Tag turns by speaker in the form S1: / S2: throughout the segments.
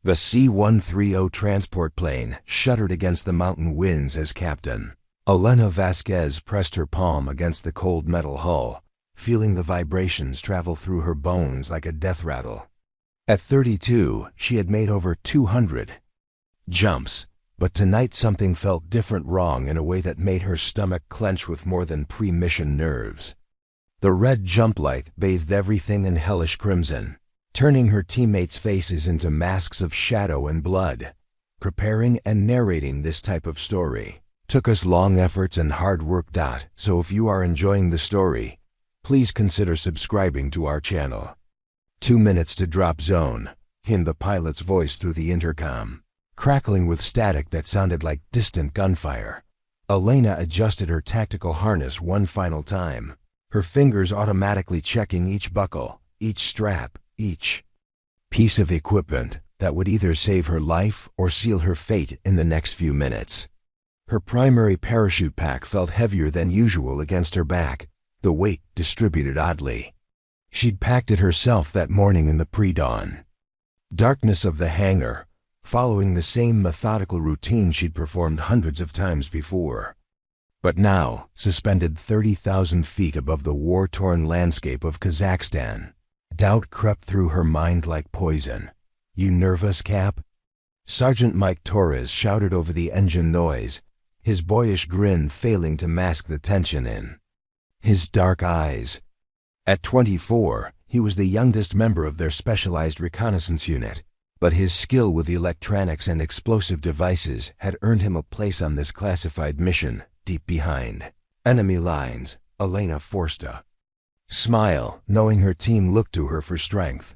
S1: The C-130 transport plane shuddered against the mountain winds as captain. Elena Vasquez pressed her palm against the cold metal hull, feeling the vibrations travel through her bones like a death rattle. At 32, she had made over 200 jumps, but tonight something felt different, wrong in a way that made her stomach clench with more than pre-mission nerves. The red jump light bathed everything in hellish crimson, turning her teammates' faces into masks of shadow and blood. Preparing and narrating this type of story took us long efforts and hard work. So if you are enjoying the story, please consider subscribing to our channel. 2 minutes to drop zone, hinted the pilot's voice through the intercom, crackling with static that sounded like distant gunfire. Elena adjusted her tactical harness one final time, her fingers automatically checking each buckle, each strap, each piece of equipment that would either save her life or seal her fate in the next few minutes. Her primary parachute pack felt heavier than usual against her back, the weight distributed oddly. She'd packed it herself that morning in the pre-dawn darkness of the hangar, following the same methodical routine she'd performed hundreds of times before. But now, suspended 30,000 feet above the war-torn landscape of Kazakhstan, doubt crept through her mind like poison. "You nervous, Cap?" Sergeant Mike Torres shouted over the engine noise, his boyish grin failing to mask the tension in his dark eyes. At 24, he was the youngest member of their specialized reconnaissance unit, but his skill with electronics and explosive devices had earned him a place on this classified mission, deep behind enemy lines. Elena forced a smile, knowing her team looked to her for strength.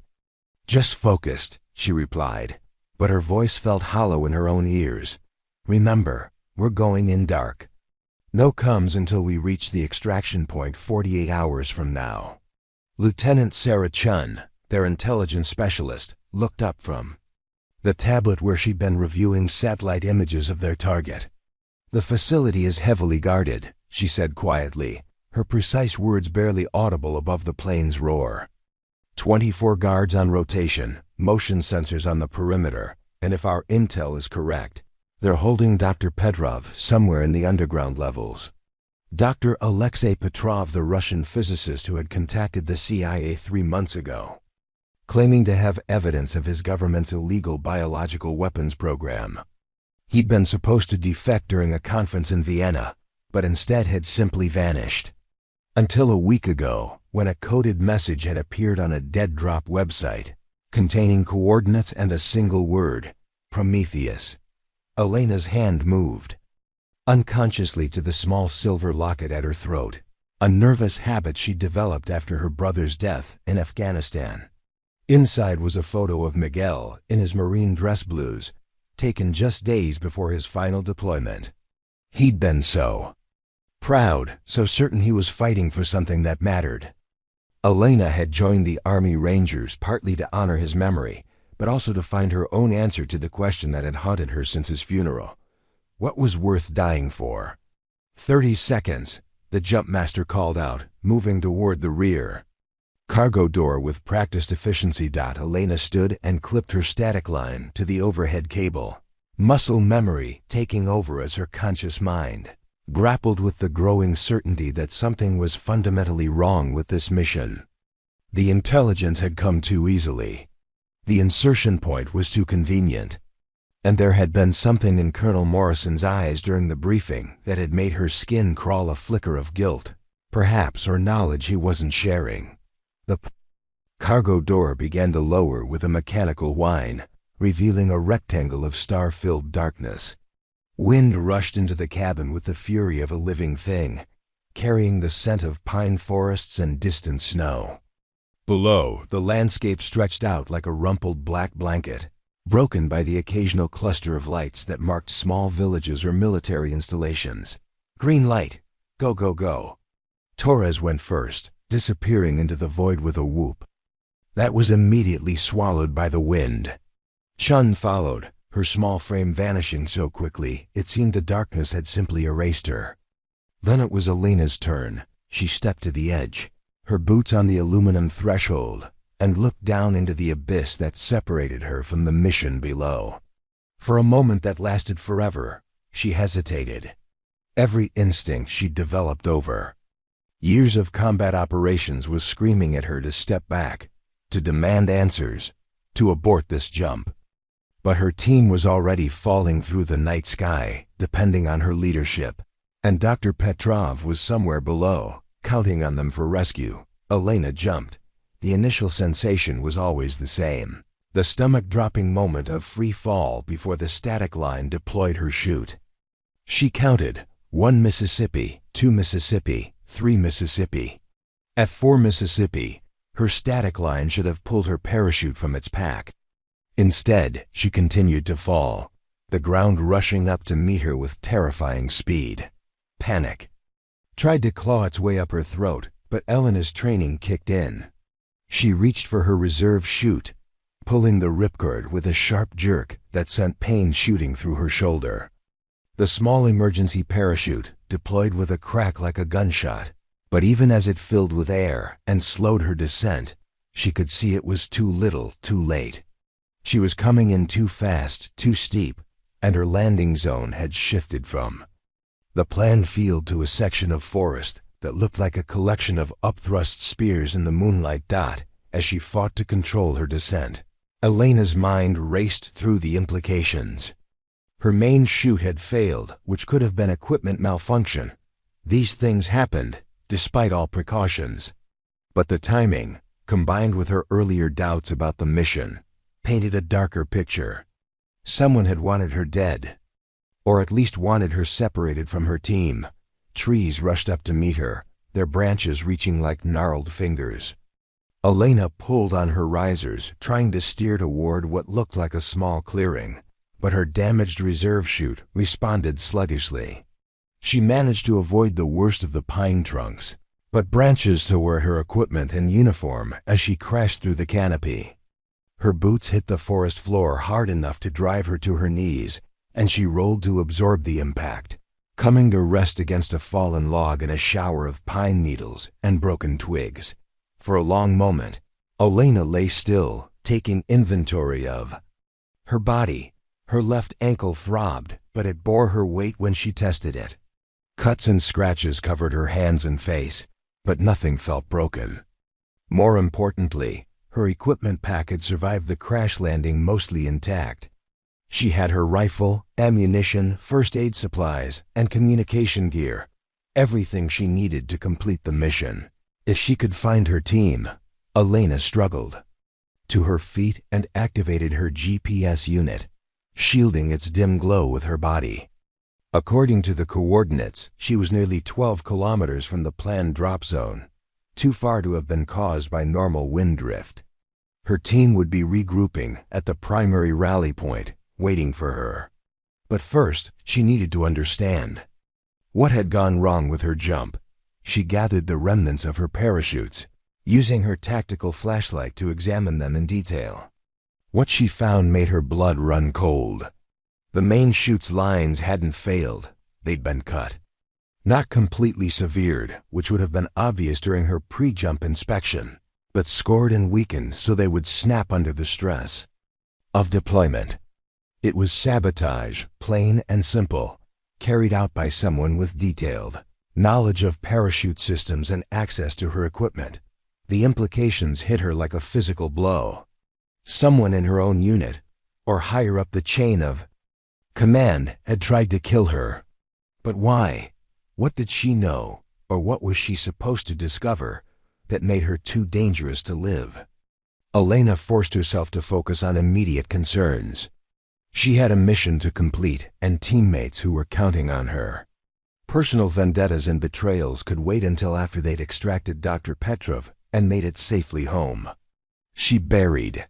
S1: "Just focused," she replied, but her voice felt hollow in her own ears. "Remember, we're going in dark. No comes until we reach the extraction point 48 hours from now." Lieutenant Sarah Chun, their intelligence specialist, looked up from the tablet where she'd been reviewing satellite images of their target. "The facility is heavily guarded," she said quietly, her precise words barely audible above the plane's roar. 24 guards on rotation, motion sensors on the perimeter, and if our intel is correct, they're holding Dr. Petrov somewhere in the underground levels. Dr. Alexei Petrov, the Russian physicist who had contacted the CIA 3 months ago, claiming to have evidence of his government's illegal biological weapons program. He'd been supposed to defect during a conference in Vienna, but instead had simply vanished. Until a week ago, when a coded message had appeared on a dead-drop website, containing coordinates and a single word, Prometheus. Elena's hand moved unconsciously to the small silver locket at her throat, a nervous habit she'd developed after her brother's death in Afghanistan. Inside was a photo of Miguel in his marine dress blues, taken just days before his final deployment. He'd been so proud, so certain he was fighting for something that mattered. Elena had joined the Army Rangers partly to honor his memory, but also to find her own answer to the question that had haunted her since his funeral. What was worth dying for? 30 seconds, the jump master called out, moving toward the rear cargo door with practiced efficiency. Elena stood and clipped her static line to the overhead cable, muscle memory taking over as her conscious mind grappled with the growing certainty that something was fundamentally wrong with this mission. The intelligence had come too easily. The insertion point was too convenient. And there had been something in Colonel Morrison's eyes during the briefing that had made her skin crawl, a flicker of guilt, perhaps, or knowledge he wasn't sharing. The cargo door began to lower with a mechanical whine, revealing a rectangle of star-filled darkness. Wind rushed into the cabin with the fury of a living thing, carrying the scent of pine forests and distant snow. Below, the landscape stretched out like a rumpled black blanket, broken by the occasional cluster of lights that marked small villages or military installations. "Green light! Go, go, go!" Torres went first, disappearing into the void with a whoop that was immediately swallowed by the wind. Chun followed, her small frame vanishing so quickly it seemed the darkness had simply erased her. Then it was Elena's turn. She stepped to the edge, her boots on the aluminum threshold, and looked down into the abyss that separated her from the mission below. For a moment that lasted forever, she hesitated. Every instinct she'd developed over years of combat operations was screaming at her to step back, to demand answers, to abort this jump. But her team was already falling through the night sky, depending on her leadership, and Dr. Petrov was somewhere below, counting on them for rescue. Elena jumped. The initial sensation was always the same, the stomach-dropping moment of free fall before the static line deployed her chute. She counted, 1 Mississippi, 2 Mississippi, 3 Mississippi. At 4 Mississippi, her static line should have pulled her parachute from its pack. Instead, she continued to fall, the ground rushing up to meet her with terrifying speed. Panic tried to claw its way up her throat, but Elena's training kicked in. She reached for her reserve chute, pulling the ripcord with a sharp jerk that sent pain shooting through her shoulder. The small emergency parachute deployed with a crack like a gunshot, but even as it filled with air and slowed her descent, she could see it was too little, too late. She was coming in too fast, too steep, and her landing zone had shifted from the planned field to a section of forest that looked like a collection of upthrust spears in the moonlight. As she fought to control her descent, Elena's mind raced through the implications. Her main chute had failed, which could have been equipment malfunction. These things happened, despite all precautions. But the timing, combined with her earlier doubts about the mission, painted a darker picture. Someone had wanted her dead, or at least wanted her separated from her team. Trees rushed up to meet her, their branches reaching like gnarled fingers. Elena pulled on her risers, trying to steer toward what looked like a small clearing, but her damaged reserve chute responded sluggishly. She managed to avoid the worst of the pine trunks, but branches tore her equipment and uniform as she crashed through the canopy. Her boots hit the forest floor hard enough to drive her to her knees, and she rolled to absorb the impact, coming to rest against a fallen log in a shower of pine needles and broken twigs. For a long moment, Elena lay still, taking inventory of her body. Her left ankle throbbed, but it bore her weight when she tested it. Cuts and scratches covered her hands and face, but nothing felt broken. More importantly, her equipment pack had survived the crash landing mostly intact. She had her rifle, ammunition, first aid supplies, and communication gear, everything she needed to complete the mission. If she could find her team, Elena struggled to her feet and activated her GPS unit, shielding its dim glow with her body. According to the coordinates, she was nearly 12 kilometers from the planned drop zone, too far to have been caused by normal wind drift. Her team would be regrouping at the primary rally point, waiting for her. But first, she needed to understand what had gone wrong with her jump. She gathered the remnants of her parachutes, using her tactical flashlight to examine them in detail. What she found made her blood run cold. The main chute's lines hadn't failed, they'd been cut. Not completely severed, which would have been obvious during her pre-jump inspection, but scored and weakened so they would snap under the stress of deployment. It was sabotage, plain and simple, carried out by someone with detailed knowledge of parachute systems and access to her equipment. The implications hit her like a physical blow. Someone in her own unit, or higher up the chain of command, had tried to kill her. But why? What did she know, or what was she supposed to discover, that made her too dangerous to live? Elena forced herself to focus on immediate concerns. She had a mission to complete and teammates who were counting on her. Personal vendettas and betrayals could wait until after they'd extracted Dr. Petrov and made it safely home. She buried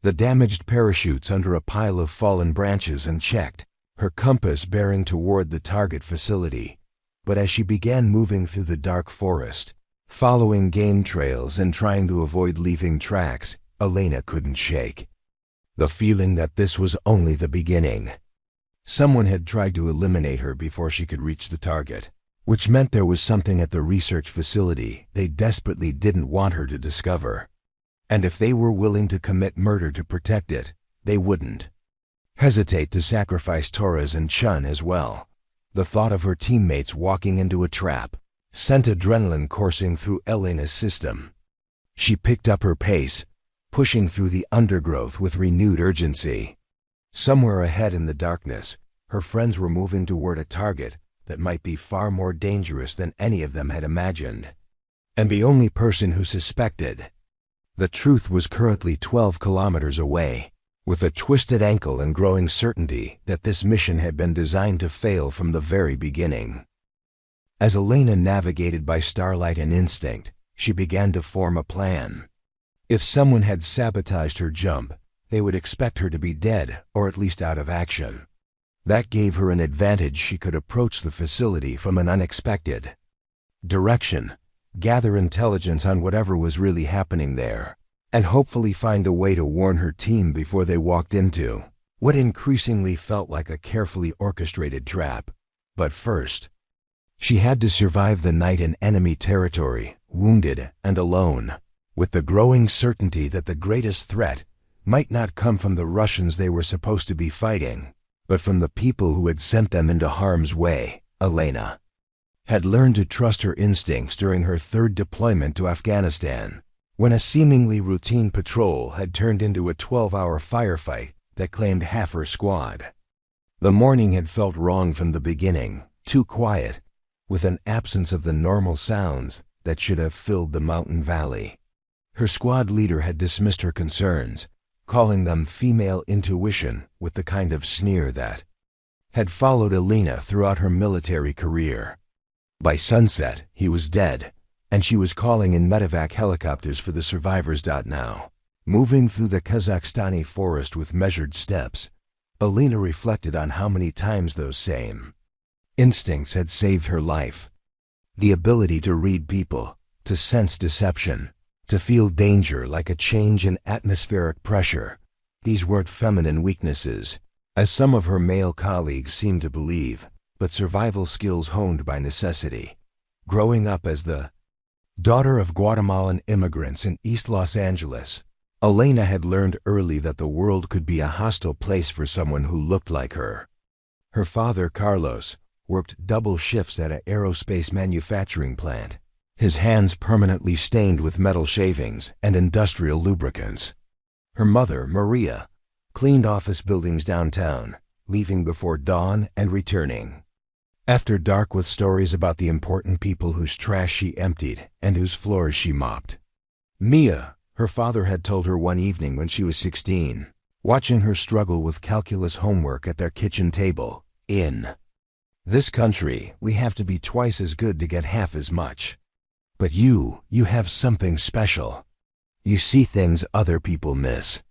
S1: the damaged parachutes under a pile of fallen branches and checked, her compass bearing toward the target facility. But as she began moving through the dark forest, following game trails and trying to avoid leaving tracks, Elena couldn't shake the feeling that this was only the beginning. Someone had tried to eliminate her before she could reach the target, which meant there was something at the research facility they desperately didn't want her to discover. And if they were willing to commit murder to protect it, they wouldn't hesitate to sacrifice Torres and Chen as well. The thought of her teammates walking into a trap sent adrenaline coursing through Elena's system. She picked up her pace, pushing through the undergrowth with renewed urgency. Somewhere ahead in the darkness, her friends were moving toward a target that might be far more dangerous than any of them had imagined. And the only person who suspected the truth was currently 12 kilometers away, with a twisted ankle and growing certainty that this mission had been designed to fail from the very beginning. As Elena navigated by starlight and instinct, she began to form a plan. If someone had sabotaged her jump, they would expect her to be dead or at least out of action. That gave her an advantage. She could approach the facility from an unexpected direction, gather intelligence on whatever was really happening there, and hopefully find a way to warn her team before they walked into what increasingly felt like a carefully orchestrated trap. But first, she had to survive the night in enemy territory, wounded and alone, with the growing certainty that the greatest threat might not come from the Russians they were supposed to be fighting, but from the people who had sent them into harm's way. Elena had learned to trust her instincts during her third deployment to Afghanistan, when a seemingly routine patrol had turned into a 12-hour firefight that claimed half her squad. The morning had felt wrong from the beginning, too quiet, with an absence of the normal sounds that should have filled the mountain valley. Her squad leader had dismissed her concerns, calling them female intuition with the kind of sneer that had followed Elena throughout her military career. By sunset, he was dead, and she was calling in medevac helicopters for the survivors. Now, moving through the Kazakhstani forest with measured steps, Elena reflected on how many times those same instincts had saved her life. The ability to read people, to sense deception, to feel danger like a change in atmospheric pressure. These weren't feminine weaknesses, as some of her male colleagues seemed to believe, but survival skills honed by necessity. Growing up as the daughter of Guatemalan immigrants in East Los Angeles, Elena had learned early that the world could be a hostile place for someone who looked like her. Her father, Carlos, worked double shifts at an aerospace manufacturing plant, his hands permanently stained with metal shavings and industrial lubricants. Her mother, Maria, cleaned office buildings downtown, leaving before dawn and returning after dark with stories about the important people whose trash she emptied and whose floors she mopped. Mia, her father had told her one evening when she was 16, watching her struggle with calculus homework at their kitchen table, "In this country, we have to be twice as good to get half as much. But you have something special. You see things other people miss."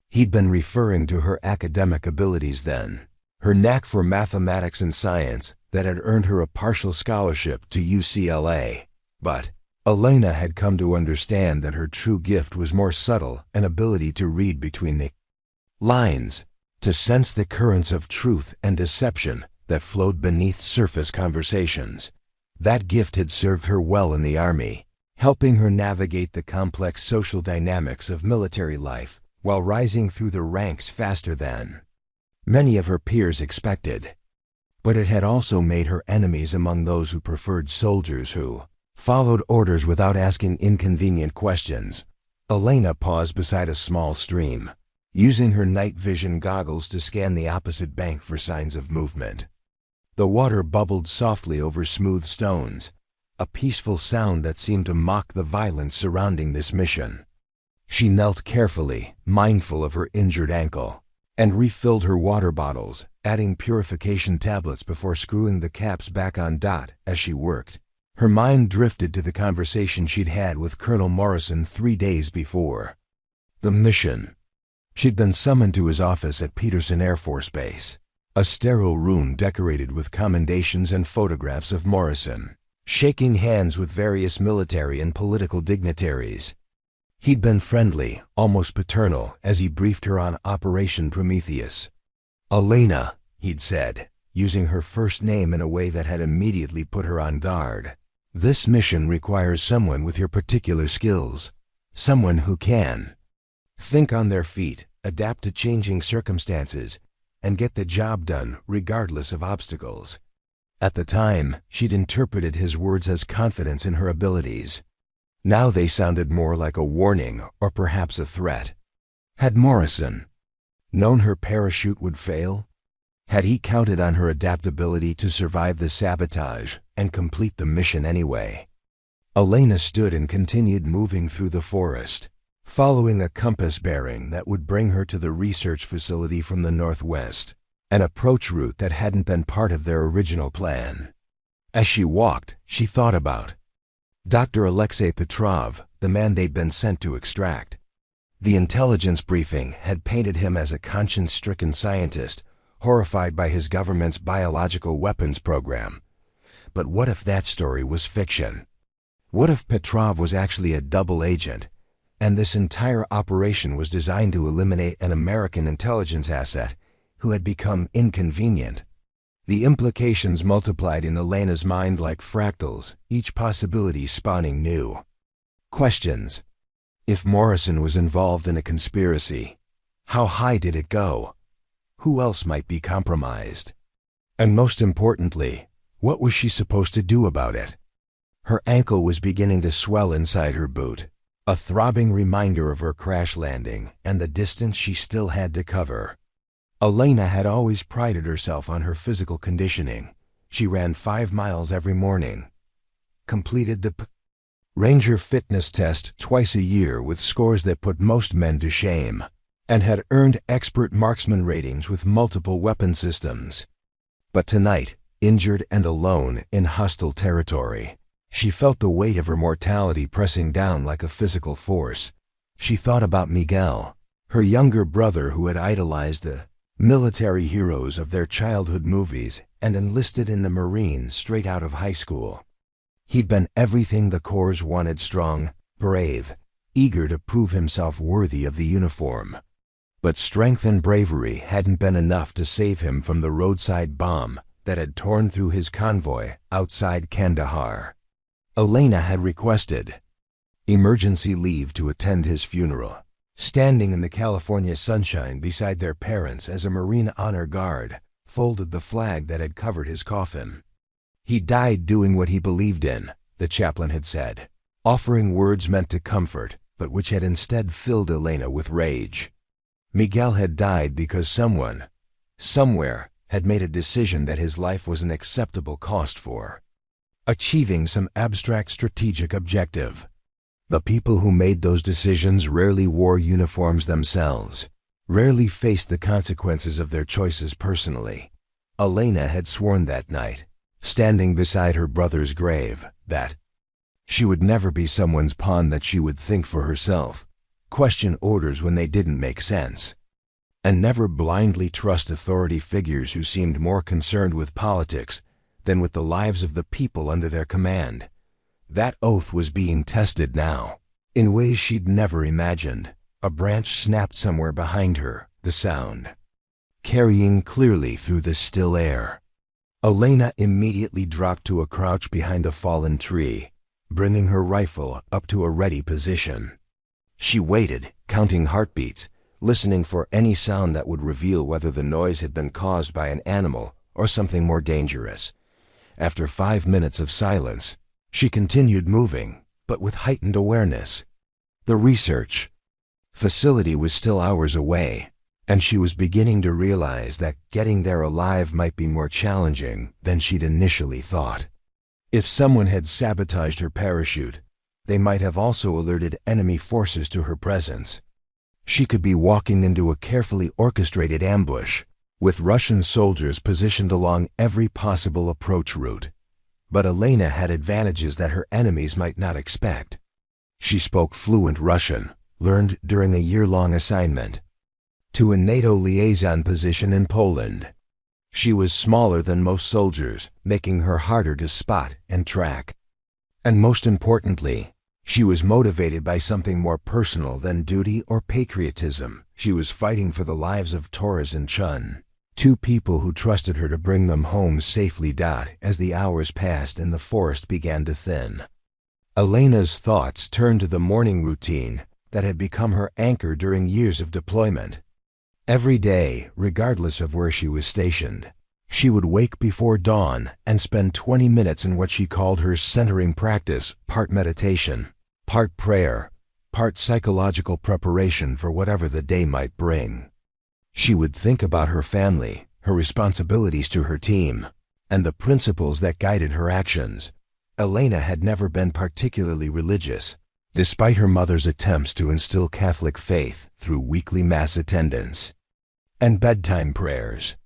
S1: He'd been referring to her academic abilities then, her knack for mathematics and science that had earned her a partial scholarship to UCLA. But Elena had come to understand that her true gift was more subtle, an ability to read between the lines, to sense the currents of truth and deception that flowed beneath surface conversations. That gift had served her well in the Army, helping her navigate the complex social dynamics of military life while rising through the ranks faster than many of her peers expected. But it had also made her enemies among those who preferred soldiers who followed orders without asking inconvenient questions. Elena paused beside a small stream, using her night vision goggles to scan the opposite bank for signs of movement. The water bubbled softly over smooth stones, a peaceful sound that seemed to mock the violence surrounding this mission. She knelt carefully, mindful of her injured ankle, and refilled her water bottles, adding purification tablets before screwing the caps back on. As she worked, her mind drifted to the conversation she'd had with Colonel Morrison 3 days before the mission. She'd been summoned to his office at Peterson Air Force Base, a sterile room decorated with commendations and photographs of Morrison, shaking hands with various military and political dignitaries. He'd been friendly, almost paternal, as he briefed her on Operation Prometheus. "Elena," he'd said, using her first name in a way that had immediately put her on guard, "this mission requires someone with your particular skills. Someone who can think on their feet, adapt to changing circumstances, and get the job done regardless of obstacles. At the time, she'd interpreted his words as confidence in her abilities. Now they sounded more like a warning or perhaps a threat. Had Morrison known her parachute would fail? Had he counted on her adaptability to survive the sabotage and complete the mission anyway? Elena stood and continued moving through the forest, following a compass bearing that would bring her to the research facility from the northwest, an approach route that hadn't been part of their original plan. As she walked, she thought about Dr. Alexei Petrov, the man they'd been sent to extract. The intelligence briefing had painted him as a conscience-stricken scientist, horrified by his government's biological weapons program. But what if that story was fiction? What if Petrov was actually a double agent, and this entire operation was designed to eliminate an American intelligence asset who had become inconvenient? The implications multiplied in Elena's mind like fractals, each possibility spawning new questions. If Morrison was involved in a conspiracy, how high did it go? Who else might be compromised? And most importantly, what was she supposed to do about it? Her ankle was beginning to swell inside her boot, a throbbing reminder of her crash landing and the distance she still had to cover. Elena had always prided herself on her physical conditioning. She ran 5 miles every morning, completed the Ranger fitness test twice a year with scores that put most men to shame, and had earned expert marksman ratings with multiple weapon systems. But tonight, injured and alone in hostile territory, she felt the weight of her mortality pressing down like a physical force. She thought about Miguel, her younger brother who had idolized the military heroes of their childhood movies and enlisted in the Marines straight out of high school. He'd been everything the Corps wanted: strong, brave, eager to prove himself worthy of the uniform. But strength and bravery hadn't been enough to save him from the roadside bomb that had torn through his convoy outside Kandahar. Elena had requested emergency leave to attend his funeral, standing in the California sunshine beside their parents as a Marine honor guard folded the flag that had covered his coffin. He died doing what he believed in, the chaplain had said, offering words meant to comfort, but which had instead filled Elena with rage. Miguel had died because someone, somewhere, had made a decision that his life was an acceptable cost for achieving some abstract strategic objective. The people who made those decisions rarely wore uniforms themselves, rarely faced the consequences of their choices personally. Elena had sworn that night, standing beside her brother's grave, that she would never be someone's pawn, that she would think for herself, question orders when they didn't make sense, and never blindly trust authority figures who seemed more concerned with politics than with the lives of the people under their command. That oath was being tested now, in ways she'd never imagined. A branch snapped somewhere behind her, the sound carrying clearly through the still air. Elena immediately dropped to a crouch behind a fallen tree, bringing her rifle up to a ready position. She waited, counting heartbeats, listening for any sound that would reveal whether the noise had been caused by an animal or something more dangerous. After 5 minutes of silence, she continued moving, but with heightened awareness. The research facility was still hours away, and she was beginning to realize that getting there alive might be more challenging than she'd initially thought. If someone had sabotaged her parachute, they might have also alerted enemy forces to her presence. She could be walking into a carefully orchestrated ambush, with Russian soldiers positioned along every possible approach route. But Elena had advantages that her enemies might not expect. She spoke fluent Russian, learned during a year-long assignment to a NATO liaison position in Poland. She was smaller than most soldiers, making her harder to spot and track. And most importantly, she was motivated by something more personal than duty or patriotism. She was fighting for the lives of Torres and Chen, 2 people who trusted her to bring them home safely. As the hours passed and the forest began to thin, Elena's thoughts turned to the morning routine that had become her anchor during years of deployment. Every day, regardless of where she was stationed, she would wake before dawn and spend 20 minutes in what she called her centering practice, part meditation, part prayer, part psychological preparation for whatever the day might bring. She would think about her family, her responsibilities to her team, and the principles that guided her actions. Elena had never been particularly religious, despite her mother's attempts to instill Catholic faith through weekly mass attendance and bedtime prayers.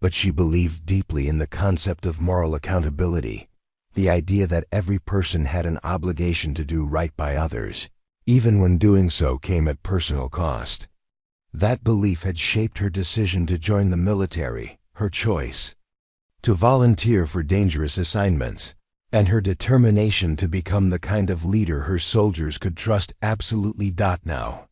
S1: But she believed deeply in the concept of moral accountability, the idea that every person had an obligation to do right by others, even when doing so came at personal cost. That belief had shaped her decision to join the military, her choice to volunteer for dangerous assignments, and her determination to become the kind of leader her soldiers could trust absolutely. Now,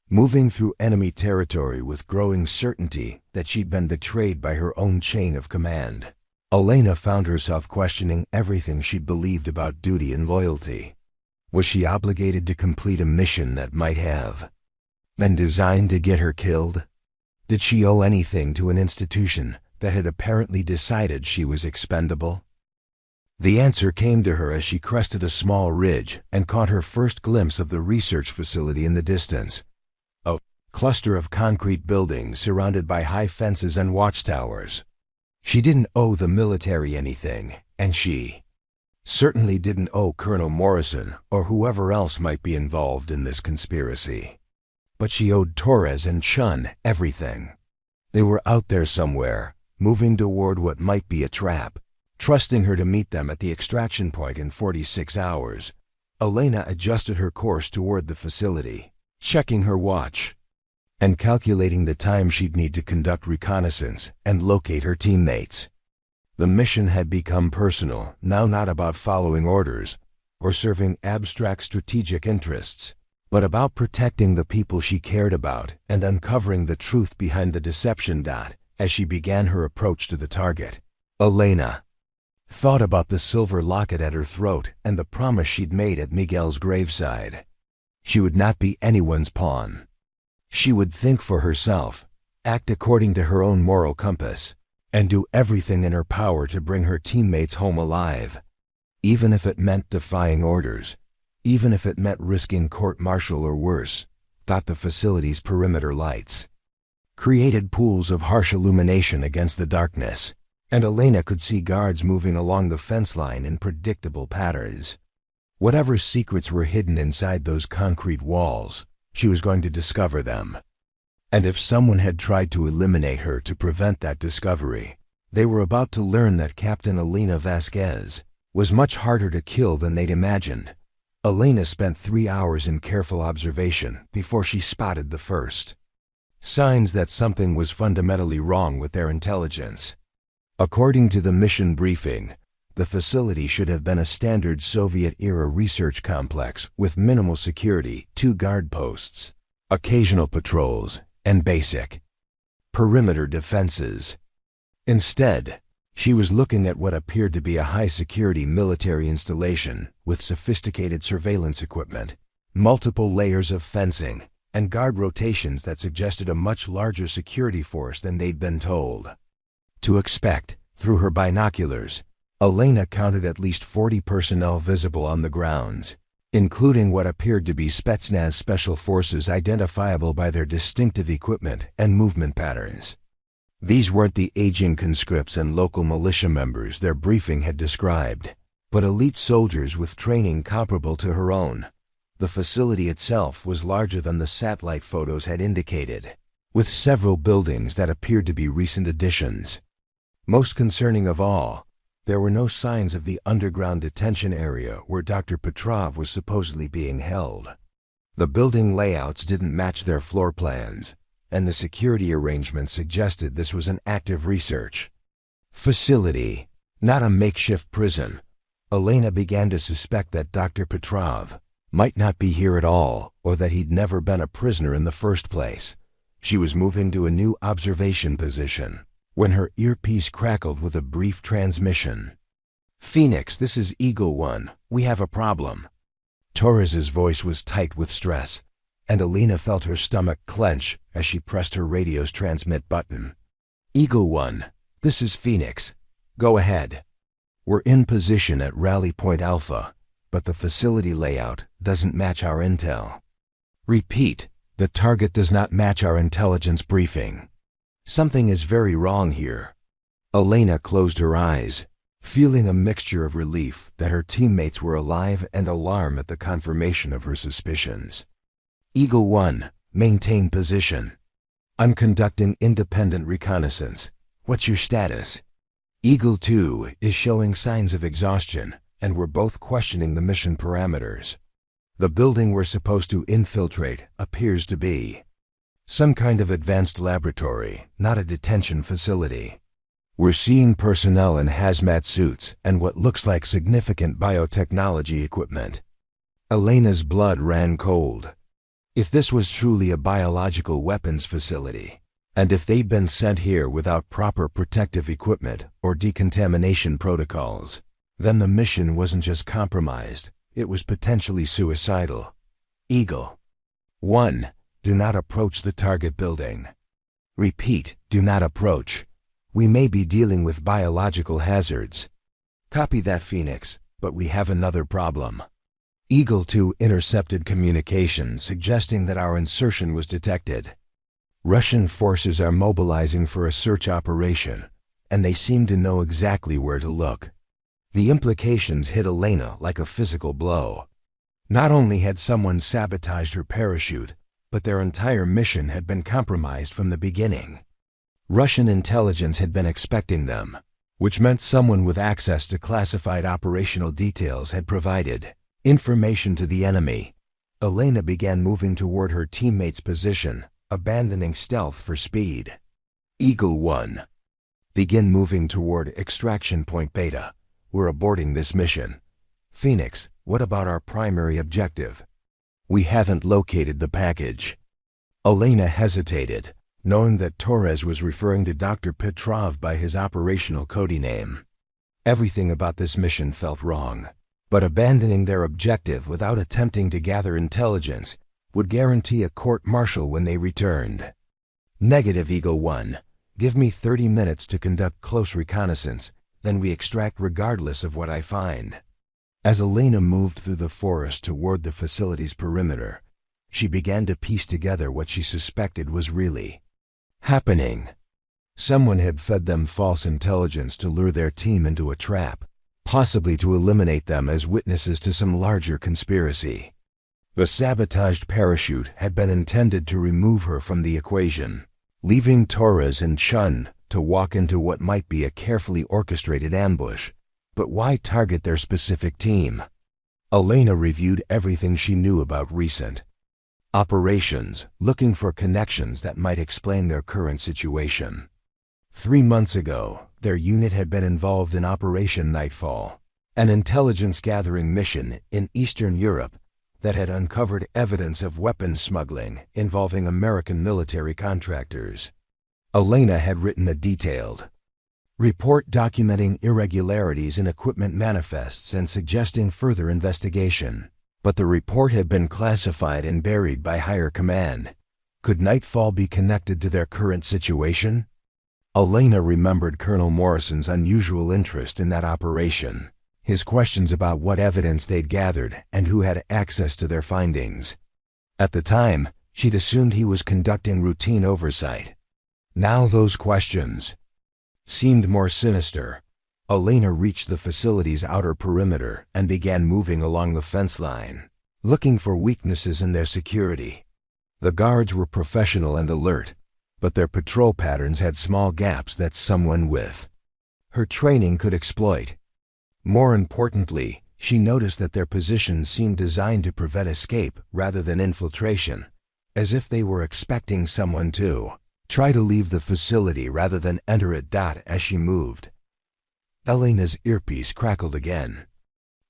S1: moving through enemy territory with growing certainty that she'd been betrayed by her own chain of command, Elena found herself questioning everything she'd believed about duty and loyalty. Was she obligated to complete a mission that might have been designed to get her killed? Did she owe anything to an institution that had apparently decided she was expendable? The answer came to her as she crested a small ridge and caught her first glimpse of the research facility in the distance. A cluster of concrete buildings surrounded by high fences and watchtowers. She didn't owe the military anything, and she certainly didn't owe Colonel Morrison or whoever else might be involved in this conspiracy. But she owed Torres and Chen everything. They were out there somewhere, moving toward what might be a trap. Trusting her to meet them at the extraction point in 46 hours, Elena adjusted her course toward the facility, checking her watch and calculating the time she'd need to conduct reconnaissance and locate her teammates. The mission had become personal, now not about following orders or serving abstract strategic interests, but about protecting the people she cared about and uncovering the truth behind the deception. As she began her approach to the target, Elena thought about the silver locket at her throat and the promise she'd made at Miguel's graveside. She would not be anyone's pawn. She would think for herself, act according to her own moral compass, and do everything in her power to bring her teammates home alive, even if it meant defying orders, even if it meant risking court-martial or worse. The facility's perimeter lights created pools of harsh illumination against the darkness, and Elena could see guards moving along the fence line in predictable patterns. Whatever secrets were hidden inside those concrete walls, she was going to discover them. And if someone had tried to eliminate her to prevent that discovery, they were about to learn that Captain Elena Vasquez was much harder to kill than they'd imagined. Elena spent 3 hours in careful observation before she spotted the first signs that something was fundamentally wrong with their intelligence. According to the mission briefing, the facility should have been a standard Soviet-era research complex with minimal security, 2 guard posts, occasional patrols, and basic perimeter defenses. Instead, she was looking at what appeared to be a high-security military installation with sophisticated surveillance equipment, multiple layers of fencing, and guard rotations that suggested a much larger security force than they'd been told to expect. Through her binoculars, Elena counted at least 40 personnel visible on the grounds, including what appeared to be Spetsnaz special forces identifiable by their distinctive equipment and movement patterns. These weren't the aging conscripts and local militia members their briefing had described, but elite soldiers with training comparable to her own. The facility itself was larger than the satellite photos had indicated, with several buildings that appeared to be recent additions. Most concerning of all, there were no signs of the underground detention area where Dr. Petrov was supposedly being held. The building layouts didn't match their floor plans, and the security arrangements suggested this was an active research facility, not a makeshift prison. Elena began to suspect that Dr. Petrov might not be here at all, or that he'd never been a prisoner in the first place. She was moving to a new observation position when her earpiece crackled with a brief transmission. "Phoenix, this is Eagle 1. We have a problem. Torres's voice was tight with stress, and Elena felt her stomach clench as she pressed her radio's transmit button. Eagle 1, this is Phoenix. Go ahead. We're in position at Rally Point Alpha, but the facility layout doesn't match our intel. Repeat, the target does not match our intelligence briefing. Something is very wrong here. Elena closed her eyes, feeling a mixture of relief that her teammates were alive and alarm at the confirmation of her suspicions. Eagle 1, maintain position. I'm conducting independent reconnaissance. What's your status? Eagle 2 is showing signs of exhaustion, and we're both questioning the mission parameters. The building we're supposed to infiltrate appears to be some kind of advanced laboratory, not a detention facility. We're seeing personnel in hazmat suits and what looks like significant biotechnology equipment. Elena's blood ran cold. If this was truly a biological weapons facility, and if they'd been sent here without proper protective equipment or decontamination protocols, then the mission wasn't just compromised, it was potentially suicidal. Eagle 1, do not approach the target building. Repeat, do not approach. We may be dealing with biological hazards. Copy that, Phoenix, but we have another problem. Eagle 2 intercepted communication suggesting that our insertion was detected. Russian forces are mobilizing for a search operation, and they seem to know exactly where to look. The implications hit Elena like a physical blow. Not only had someone sabotaged her parachute, but their entire mission had been compromised from the beginning. Russian intelligence had been expecting them, which meant someone with access to classified operational details had provided information to the enemy. Elena began moving toward her teammate's position, abandoning stealth for speed. Eagle 1, begin moving toward extraction point Beta. We're aborting this mission. Phoenix, what about our primary objective? We haven't located the package. Elena hesitated, knowing that Torres was referring to Dr. Petrov by his operational codename. Everything about this mission felt wrong, but abandoning their objective without attempting to gather intelligence would guarantee a court-martial when they returned. Negative, Eagle 1. Give me 30 minutes to conduct close reconnaissance, then we extract regardless of what I find. As Elena moved through the forest toward the facility's perimeter, she began to piece together what she suspected was really happening. Someone had fed them false intelligence to lure their team into a trap, possibly to eliminate them as witnesses to some larger conspiracy. The sabotaged parachute had been intended to remove her from the equation, leaving Torres and Chen to walk into what might be a carefully orchestrated ambush. But why target their specific team? Elena reviewed everything she knew about recent operations, looking for connections that might explain their current situation. 3 months ago, their unit had been involved in Operation Nightfall, an intelligence-gathering mission in Eastern Europe that had uncovered evidence of weapons smuggling involving American military contractors. Elena had written a detailed report documenting irregularities in equipment manifests and suggesting further investigation. But the report had been classified and buried by higher command. Could Nightfall be connected to their current situation? Elena remembered Colonel Morrison's unusual interest in that operation, his questions about what evidence they'd gathered and who had access to their findings. At the time, she'd assumed he was conducting routine oversight. Now those questions seemed more sinister. Elena reached the facility's outer perimeter and began moving along the fence line, looking for weaknesses in their security. The guards were professional and alert, but their patrol patterns had small gaps that someone with her training could exploit. More importantly, she noticed that their positions seemed designed to prevent escape rather than infiltration, as if they were expecting someone to try to leave the facility rather than enter it. As she moved, Elena's earpiece crackled again.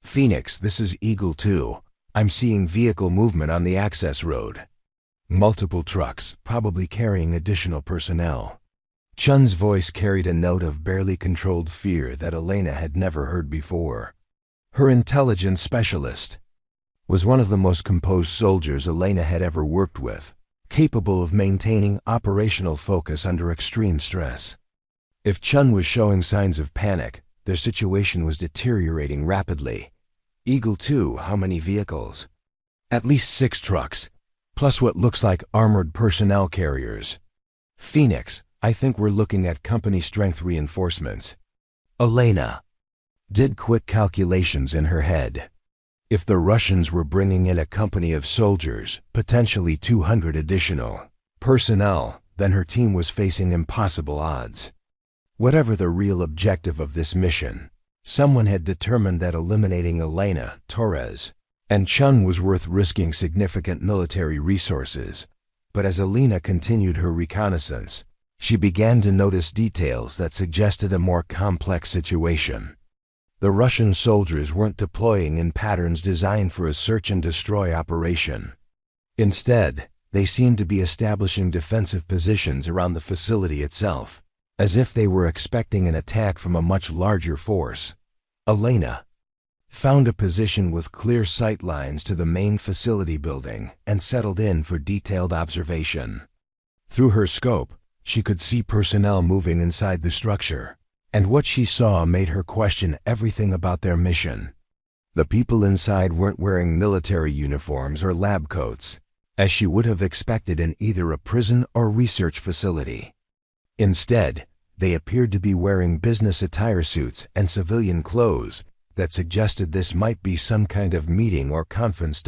S1: Phoenix, this is Eagle 2. I'm seeing vehicle movement on the access road. Multiple trucks, probably carrying additional personnel. Chen's voice carried a note of barely controlled fear that Elena had never heard before. Her intelligence specialist. was one of the most composed soldiers Elena had ever worked with, capable of maintaining operational focus under extreme stress. If Chen was showing signs of panic, their situation was deteriorating rapidly. Eagle 2, how many vehicles? At least 6 trucks, plus what looks like armored personnel carriers. Phoenix, I think we're looking at company strength reinforcements. Elena did quick calculations in her head. If the Russians were bringing in a company of soldiers, potentially 200 additional personnel, then her team was facing impossible odds. Whatever the real objective of this mission, someone had determined that eliminating Elena, Torres, and Chen was worth risking significant military resources. But as Elena continued her reconnaissance, she began to notice details that suggested a more complex situation. The Russian soldiers weren't deploying in patterns designed for a search and destroy operation. Instead, they seemed to be establishing defensive positions around the facility itself, as if they were expecting an attack from a much larger force. Elena found a position with clear sight lines to the main facility building and settled in for detailed observation. Through her scope, she could see personnel moving inside the structure, and what she saw made her question everything about their mission. The people inside weren't wearing military uniforms or lab coats, as she would have expected in either a prison or research facility. Instead, they appeared to be wearing business attire suits and civilian clothes that suggested this might be some kind of meeting or conference.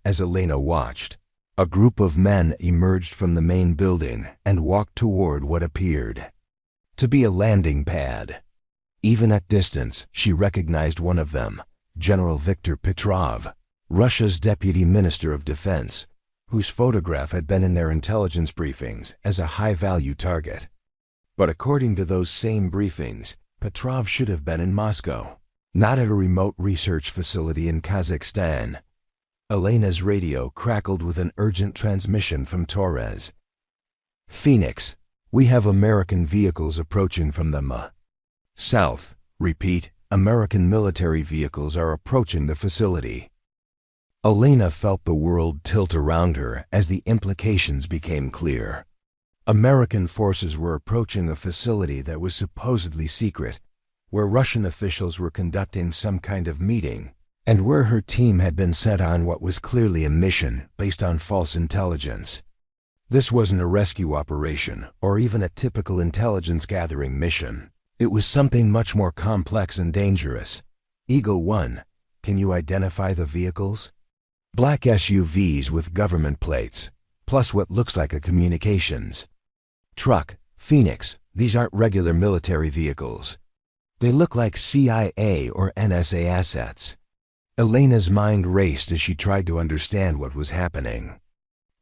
S1: As Elena watched, a group of men emerged from the main building and walked toward what appeared to be a landing pad. Even at distance, she recognized one of them, General Viktor Petrov, Russia's Deputy Minister of Defense, whose photograph had been in their intelligence briefings as a high-value target. But according to those same briefings, Petrov should have been in Moscow, not at a remote research facility in Kazakhstan. Elena's radio crackled with an urgent transmission from Torres. Phoenix, we have American vehicles approaching from the south. Repeat, American military vehicles are approaching the facility. Elena felt the world tilt around her as the implications became clear. American forces were approaching a facility that was supposedly secret, where Russian officials were conducting some kind of meeting, and where her team had been set on what was clearly a mission based on false intelligence. This wasn't a rescue operation or even a typical intelligence-gathering mission. It was something much more complex and dangerous. Eagle 1, can you identify the vehicles? Black SUVs with government plates, plus what looks like a communications truck. Phoenix, these aren't regular military vehicles. They look like CIA or NSA assets. Elena's mind raced as she tried to understand what was happening.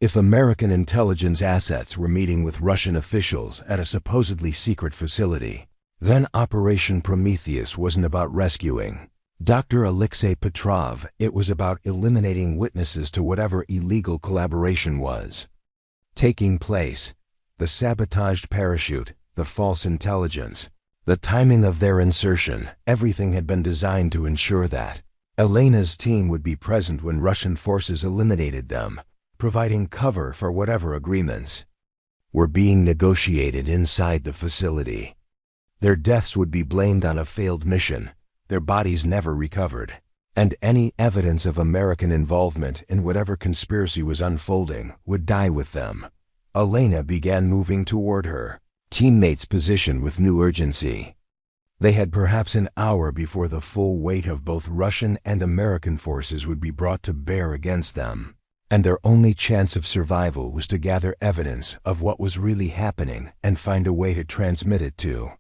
S1: If American intelligence assets were meeting with Russian officials at a supposedly secret facility, then Operation Prometheus wasn't about rescuing Dr. Alexei Petrov. It was about eliminating witnesses to whatever illegal collaboration was taking place. The sabotaged parachute, the false intelligence, the timing of their insertion, everything had been designed to ensure that Elena's team would be present when Russian forces eliminated them, providing cover for whatever agreements were being negotiated inside the facility. Their deaths would be blamed on a failed mission, their bodies never recovered, and any evidence of American involvement in whatever conspiracy was unfolding would die with them. Elena began moving toward her teammate's position with new urgency. They had perhaps an hour before the full weight of both Russian and American forces would be brought to bear against them, and their only chance of survival was to gather evidence of what was really happening and find a way to transmit it to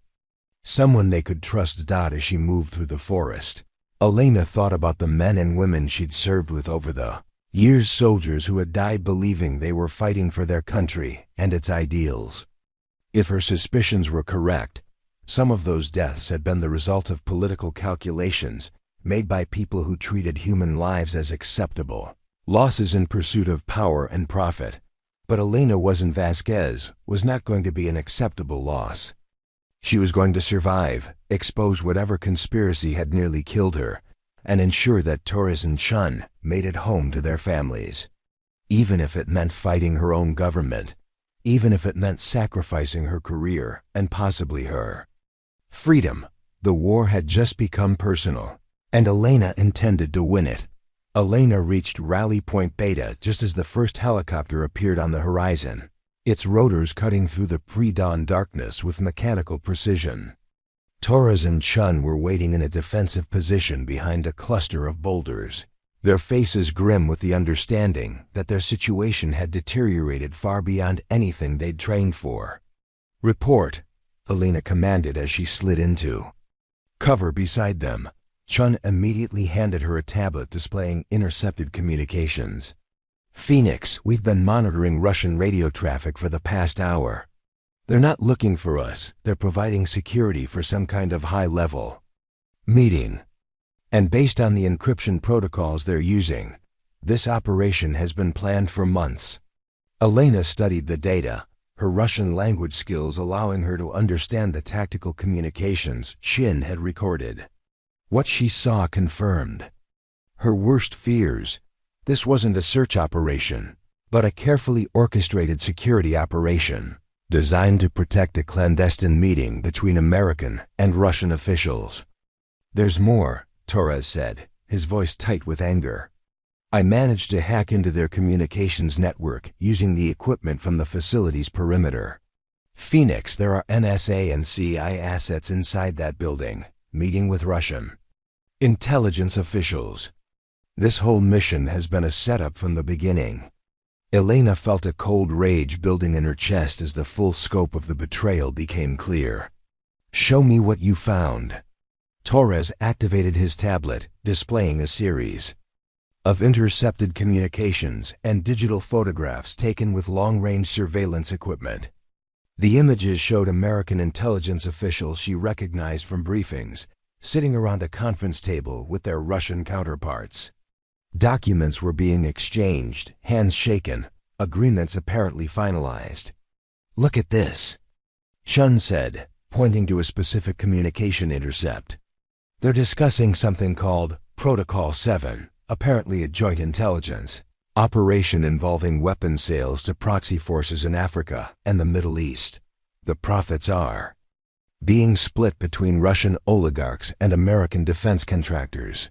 S1: someone they could trust. As she moved through the forest, Elena thought about the men and women she'd served with over the years, soldiers who had died believing they were fighting for their country and its ideals. If her suspicions were correct, some of those deaths had been the result of political calculations made by people who treated human lives as acceptable losses in pursuit of power and profit. But Elena Vasquez was not going to be an acceptable loss. She was going to survive, expose whatever conspiracy had nearly killed her, and ensure that Torres and Chen made it home to their families. Even if it meant fighting her own government, even if it meant sacrificing her career and possibly her freedom. The war had just become personal, and Elena intended to win it. Elena reached Rally Point Beta just as the first helicopter appeared on the horizon, its rotors cutting through the pre-dawn darkness with mechanical precision. Torres and Chen were waiting in a defensive position behind a cluster of boulders, their faces grim with the understanding that their situation had deteriorated far beyond anything they'd trained for. "Report," Elena commanded as she slid into cover beside them. Chen immediately handed her a tablet displaying intercepted communications. "Phoenix, we've been monitoring Russian radio traffic for the past hour. They're not looking for us, they're providing security for some kind of high-level meeting. And based on the encryption protocols they're using, this operation has been planned for months." Elena studied the data, her Russian language skills allowing her to understand the tactical communications Chen had recorded. What she saw confirmed her worst fears. This wasn't a search operation, but a carefully orchestrated security operation, designed to protect a clandestine meeting between American and Russian officials. "There's more," Torres said, his voice tight with anger. "I managed to hack into their communications network using the equipment from the facility's perimeter. Phoenix, there are NSA and CIA assets inside that building, meeting with Russian intelligence officials. This whole mission has been a setup from the beginning." Elena felt a cold rage building in her chest as the full scope of the betrayal became clear. "Show me what you found." Torres activated his tablet, displaying a series of intercepted communications and digital photographs taken with long-range surveillance equipment. The images showed American intelligence officials she recognized from briefings, sitting around a conference table with their Russian counterparts. Documents were being exchanged, hands shaken, agreements apparently finalized. "Look at this," Chen said, pointing to a specific communication intercept. "They're discussing something called Protocol 7, apparently a joint intelligence operation involving weapons sales to proxy forces in Africa and the Middle East. The profits are being split between Russian oligarchs and American defense contractors."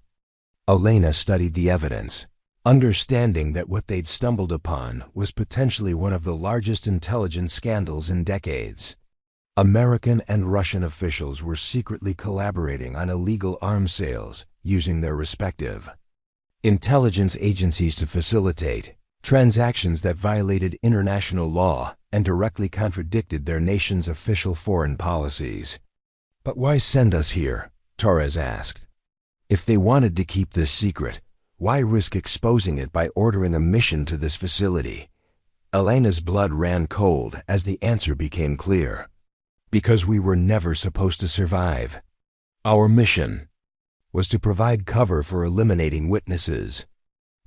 S1: Elena studied the evidence, understanding that what they'd stumbled upon was potentially one of the largest intelligence scandals in decades. American and Russian officials were secretly collaborating on illegal arms sales using their respective intelligence agencies to facilitate transactions that violated international law and directly contradicted their nation's official foreign policies. "But why send us here?" Torres asked. "If they wanted to keep this secret, why risk exposing it by ordering a mission to this facility?" Elena's blood ran cold as the answer became clear. "Because we were never supposed to survive. Our mission was to provide cover for eliminating witnesses.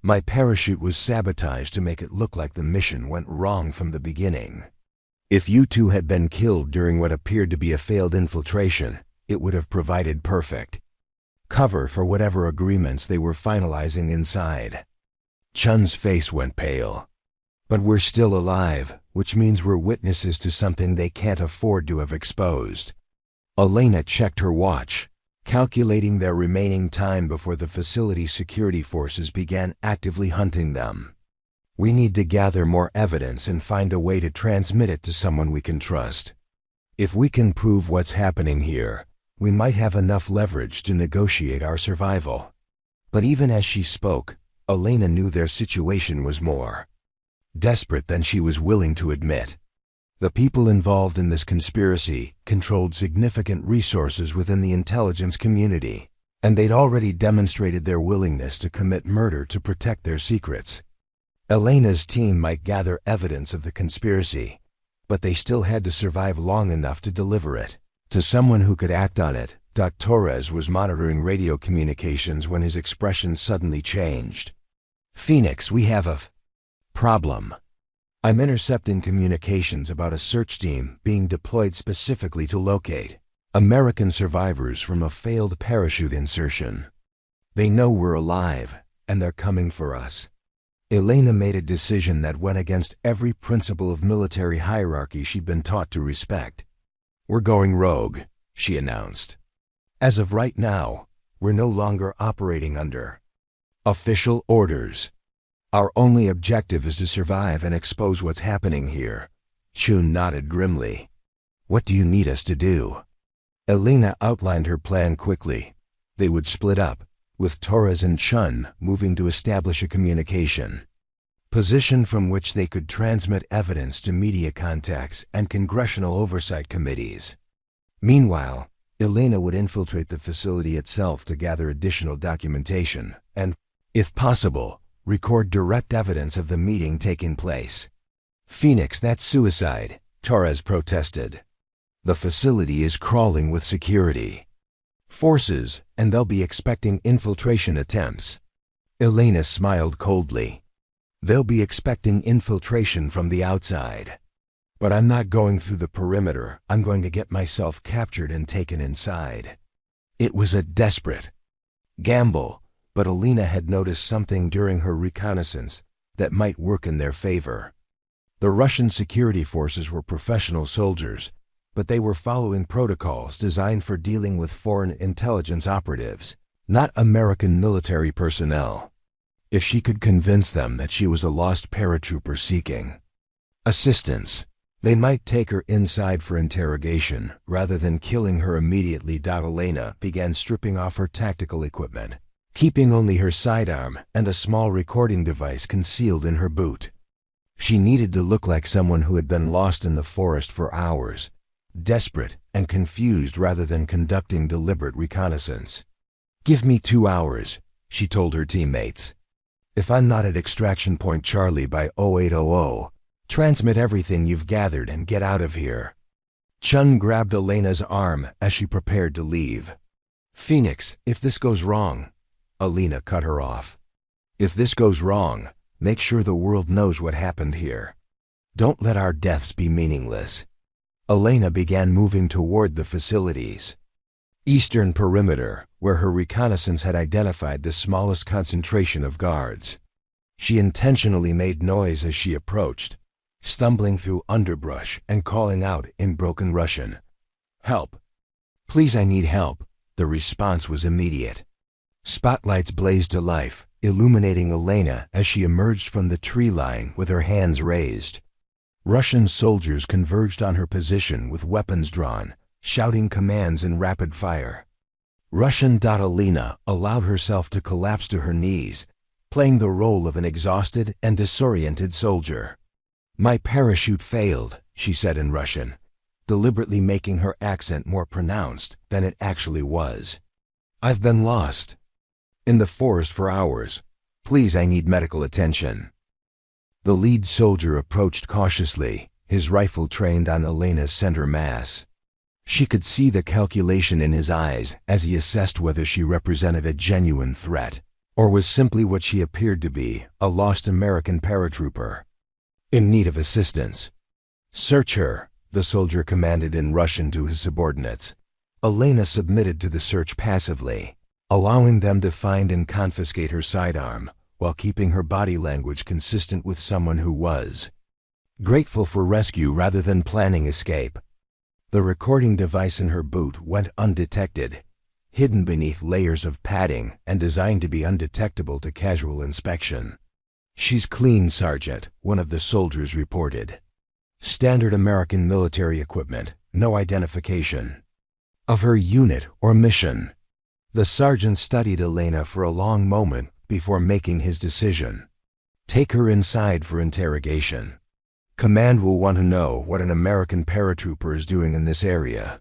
S1: My parachute was sabotaged to make it look like the mission went wrong from the beginning. If you two had been killed during what appeared to be a failed infiltration, it would have provided perfect cover for whatever agreements they were finalizing inside." Chen's face went pale. "But we're still alive, which means we're witnesses to something they can't afford to have exposed." Elena checked her watch, calculating their remaining time before the facility's security forces began actively hunting them. "We need to gather more evidence and find a way to transmit it to someone we can trust. If we can prove what's happening here, we might have enough leverage to negotiate our survival." But even as she spoke, Elena knew their situation was more desperate than she was willing to admit. The people involved in this conspiracy controlled significant resources within the intelligence community, and they'd already demonstrated their willingness to commit murder to protect their secrets. Elena's team might gather evidence of the conspiracy, but they still had to survive long enough to deliver it to someone who could act on it. Torres was monitoring radio communications when his expression suddenly changed. "Phoenix, we have a problem. I'm intercepting communications about a search team being deployed specifically to locate American survivors from a failed parachute insertion. They know we're alive, and they're coming for us. Elena made a decision that went against every principle of military hierarchy she'd been taught to respect. "We're going rogue," she announced. "As of right now, we're no longer operating under official orders. Our only objective is to survive and expose what's happening here." Chun nodded grimly. "What do you need us to do?" Elena outlined her plan quickly. They would split up, with Torres and Chen moving to establish a communication position from which they could transmit evidence to media contacts and congressional oversight committees. Meanwhile, Elena would infiltrate the facility itself to gather additional documentation and, if possible, record direct evidence of the meeting taking place. "Phoenix, that's suicide," Torres protested. "The facility is crawling with security forces, and they'll be expecting infiltration attempts." Elena smiled coldly. "They'll be expecting infiltration from the outside. But I'm not going through the perimeter. I'm going to get myself captured and taken inside." It was a desperate gamble, but Elena had noticed something during her reconnaissance that might work in their favor. The Russian security forces were professional soldiers, but they were following protocols designed for dealing with foreign intelligence operatives, not American military personnel. If she could convince them that she was a lost paratrooper seeking assistance, they might take her inside for interrogation rather than killing her immediately. Elena began stripping off her tactical equipment, keeping only her sidearm and a small recording device concealed in her boot. She needed to look like someone who had been lost in the forest for hours, desperate and confused rather than conducting deliberate reconnaissance. "Give me 2 hours," she told her teammates. "If I'm not at extraction point Charlie by 0800, transmit everything you've gathered and get out of here." Chun grabbed Elena's arm as she prepared to leave. "Phoenix, if this goes wrong," Elena cut her off. "If this goes wrong, make sure the world knows what happened here. Don't let our deaths be meaningless." Elena began moving toward the facility's eastern perimeter, where her reconnaissance had identified the smallest concentration of guards. She intentionally made noise as she approached, stumbling through underbrush and calling out in broken Russian, "Help! Please, I need help." The response was immediate. Spotlights blazed to life, illuminating Elena as she emerged from the tree line with her hands raised. Russian soldiers converged on her position with weapons drawn, shouting commands in rapid fire. Elena allowed herself to collapse to her knees, playing the role of an exhausted and disoriented soldier. "My parachute failed," she said in Russian, deliberately making her accent more pronounced than it actually was. "I've been lost in the forest for hours. Please, I need medical attention." The lead soldier approached cautiously, his rifle trained on Elena's center mass. She could see the calculation in his eyes as he assessed whether she represented a genuine threat, or was simply what she appeared to be, a lost American paratrooper in need of assistance. "Search her," the soldier commanded in Russian to his subordinates. Elena submitted to the search passively, allowing them to find and confiscate her sidearm, while keeping her body language consistent with someone who was grateful for rescue rather than planning escape. The recording device in her boot went undetected, hidden beneath layers of padding and designed to be undetectable to casual inspection. "She's clean, Sergeant," one of the soldiers reported. "Standard American military equipment, no identification of her unit or mission." The sergeant studied Elena for a long moment before making his decision. "Take her inside for interrogation. Command will want to know what an American paratrooper is doing in this area."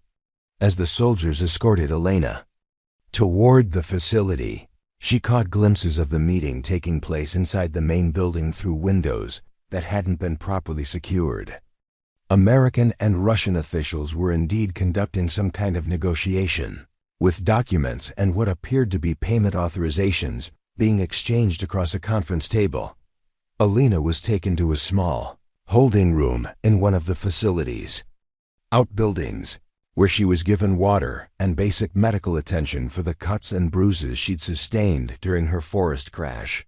S1: As the soldiers escorted Elena toward the facility, she caught glimpses of the meeting taking place inside the main building through windows that hadn't been properly secured. American and Russian officials were indeed conducting some kind of negotiation, with documents and what appeared to be payment authorizations being exchanged across a conference table. Elena was taken to a small holding room in one of the facility's outbuildings, where she was given water and basic medical attention for the cuts and bruises she'd sustained during her forest crash.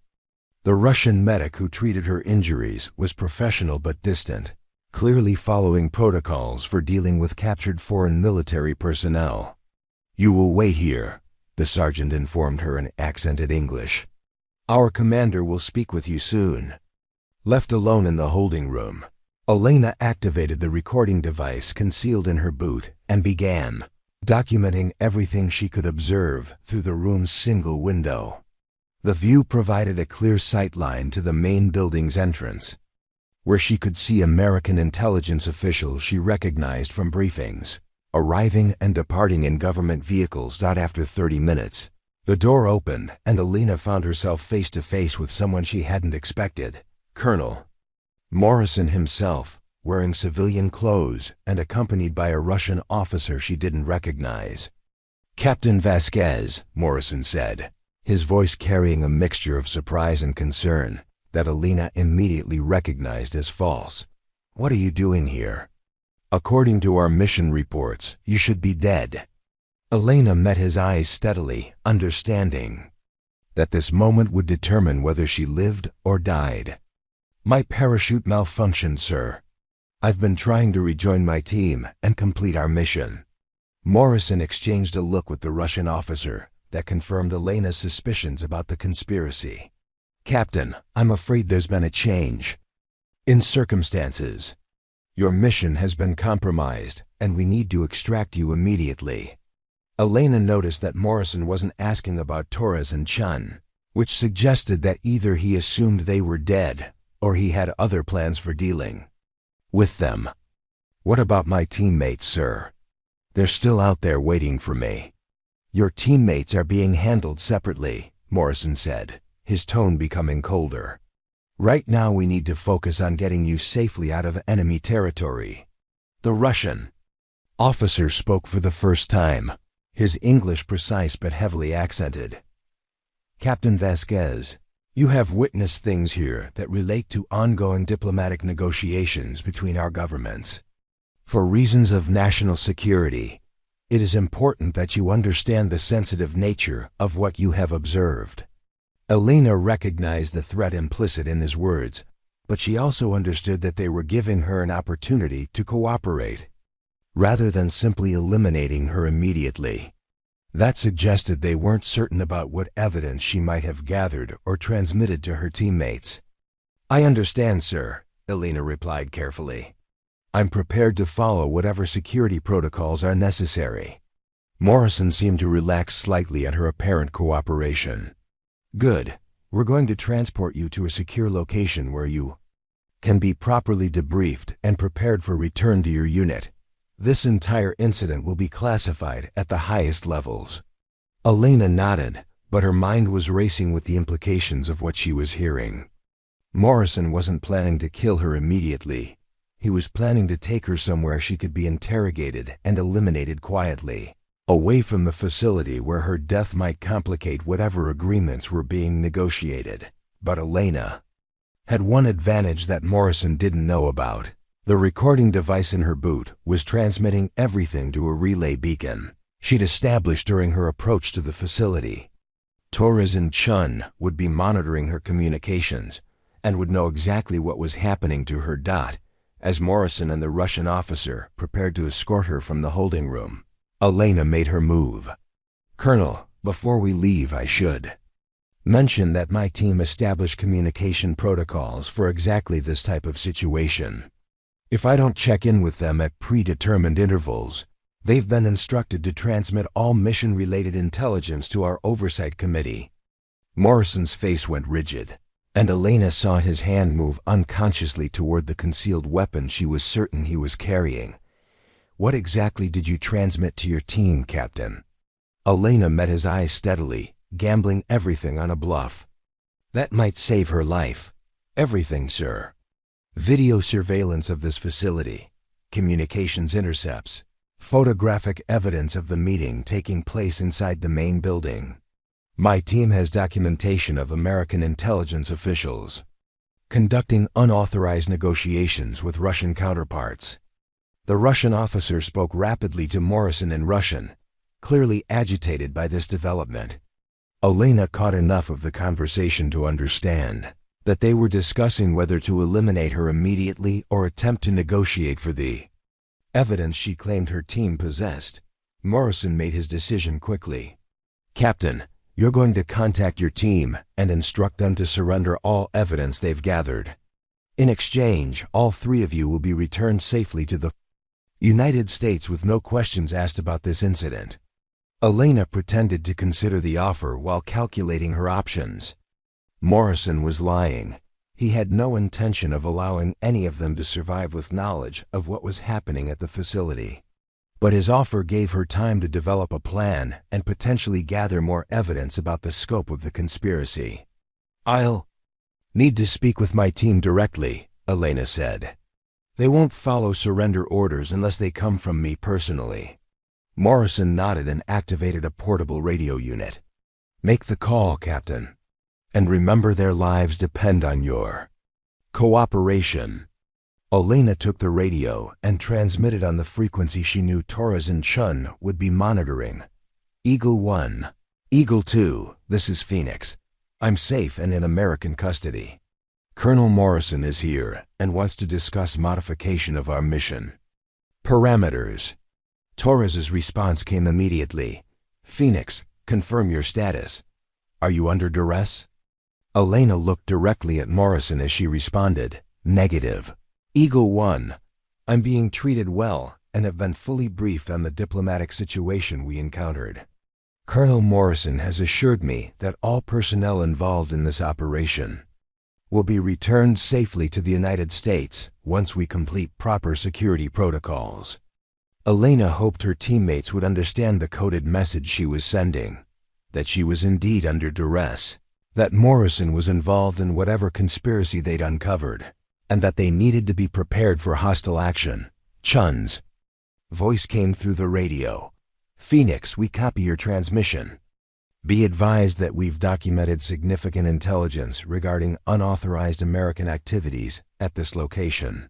S1: The Russian medic who treated her injuries was professional but distant, clearly following protocols for dealing with captured foreign military personnel. "You will wait here," the sergeant informed her in accented English. "Our commander will speak with you soon." Left alone in the holding room, Elena activated the recording device concealed in her boot and began documenting everything she could observe through the room's single window. The view provided a clear sightline to the main building's entrance, where she could see American intelligence officials she recognized from briefings, arriving and departing in government vehicles. After 30 minutes, the door opened and Elena found herself face to face with someone she hadn't expected: Colonel Morrison himself, wearing civilian clothes and accompanied by a Russian officer she didn't recognize. "Captain Vasquez," Morrison said, his voice carrying a mixture of surprise and concern that Elena immediately recognized as false. "What are you doing here? According to our mission reports, you should be dead." Elena met his eyes steadily, understanding that this moment would determine whether she lived or died. "My parachute malfunctioned, sir. I've been trying to rejoin my team and complete our mission." Morrison exchanged a look with the Russian officer that confirmed Elena's suspicions about the conspiracy. "Captain, I'm afraid there's been a change in circumstances. Your mission has been compromised, and we need to extract you immediately." Elena noticed that Morrison wasn't asking about Torres and Chen, which suggested that either he assumed they were dead or he had other plans for dealing with them. "What about my teammates, sir? They're still out there waiting for me." "Your teammates are being handled separately," Morrison said, his tone becoming colder. "Right now we need to focus on getting you safely out of enemy territory." The Russian officer spoke for the first time, his English precise but heavily accented. "Captain Vasquez, you have witnessed things here that relate to ongoing diplomatic negotiations between our governments. For reasons of national security, it is important that you understand the sensitive nature of what you have observed." Elena recognized the threat implicit in his words, but she also understood that they were giving her an opportunity to cooperate, rather than simply eliminating her immediately. That suggested they weren't certain about what evidence she might have gathered or transmitted to her teammates. "I understand, sir," Elena replied carefully. "I'm prepared to follow whatever security protocols are necessary." Morrison seemed to relax slightly at her apparent cooperation. "Good. We're going to transport you to a secure location where you can be properly debriefed and prepared for return to your unit. This entire incident will be classified at the highest levels." Elena nodded, but her mind was racing with the implications of what she was hearing. Morrison wasn't planning to kill her immediately. He was planning to take her somewhere she could be interrogated and eliminated quietly, away from the facility where her death might complicate whatever agreements were being negotiated. But Elena had one advantage that Morrison didn't know about. The recording device in her boot was transmitting everything to a relay beacon she'd established during her approach to the facility. Torres and Chen would be monitoring her communications and would know exactly what was happening to her. As Morrison and the Russian officer prepared to escort her from the holding room, Elena made her move. "Colonel, before we leave I should mention that my team established communication protocols for exactly this type of situation. If I don't check in with them at predetermined intervals, they've been instructed to transmit all mission-related intelligence to our oversight committee." Morrison's face went rigid, and Elena saw his hand move unconsciously toward the concealed weapon she was certain he was carrying. "What exactly did you transmit to your team, Captain?" Elena met his eyes steadily, gambling everything on a bluff. "That might save her life." "Everything, sir. Video surveillance of this facility, communications intercepts, photographic evidence of the meeting taking place inside the main building. My team has documentation of American intelligence officials conducting unauthorized negotiations with Russian counterparts. The Russian officer spoke rapidly to Morrison in Russian, clearly agitated by this development. Elena caught enough of the conversation to understand that they were discussing whether to eliminate her immediately or attempt to negotiate for the evidence she claimed her team possessed. Morrison made his decision quickly. "Captain, you're going to contact your team and instruct them to surrender all evidence they've gathered. In exchange, all three of you will be returned safely to the United States with no questions asked about this incident." Elena pretended to consider the offer while calculating her options. Morrison was lying. He had no intention of allowing any of them to survive with knowledge of what was happening at the facility. But his offer gave her time to develop a plan and potentially gather more evidence about the scope of the conspiracy. "I'll need to speak with my team directly," Elena said. "They won't follow surrender orders unless they come from me personally." Morrison nodded and activated a portable radio unit. "Make the call, Captain. And remember, their lives depend on your cooperation." Elena took the radio and transmitted on the frequency she knew Torres and Chen would be monitoring. "Eagle 1. Eagle 2, this is Phoenix. I'm safe and in American custody. Colonel Morrison is here and wants to discuss modification of our mission. Parameters." Torres's response came immediately. "Phoenix, confirm your status. Are you under duress?" Elena looked directly at Morrison as she responded, "Negative. Eagle 1, I'm being treated well and have been fully briefed on the diplomatic situation we encountered. Colonel Morrison has assured me that all personnel involved in this operation will be returned safely to the United States once we complete proper security protocols." Elena hoped her teammates would understand the coded message she was sending, that she was indeed under duress, that Morrison was involved in whatever conspiracy they'd uncovered, and that they needed to be prepared for hostile action. Chen's voice came through the radio. "Phoenix, we copy your transmission. Be advised that we've documented significant intelligence regarding unauthorized American activities at this location.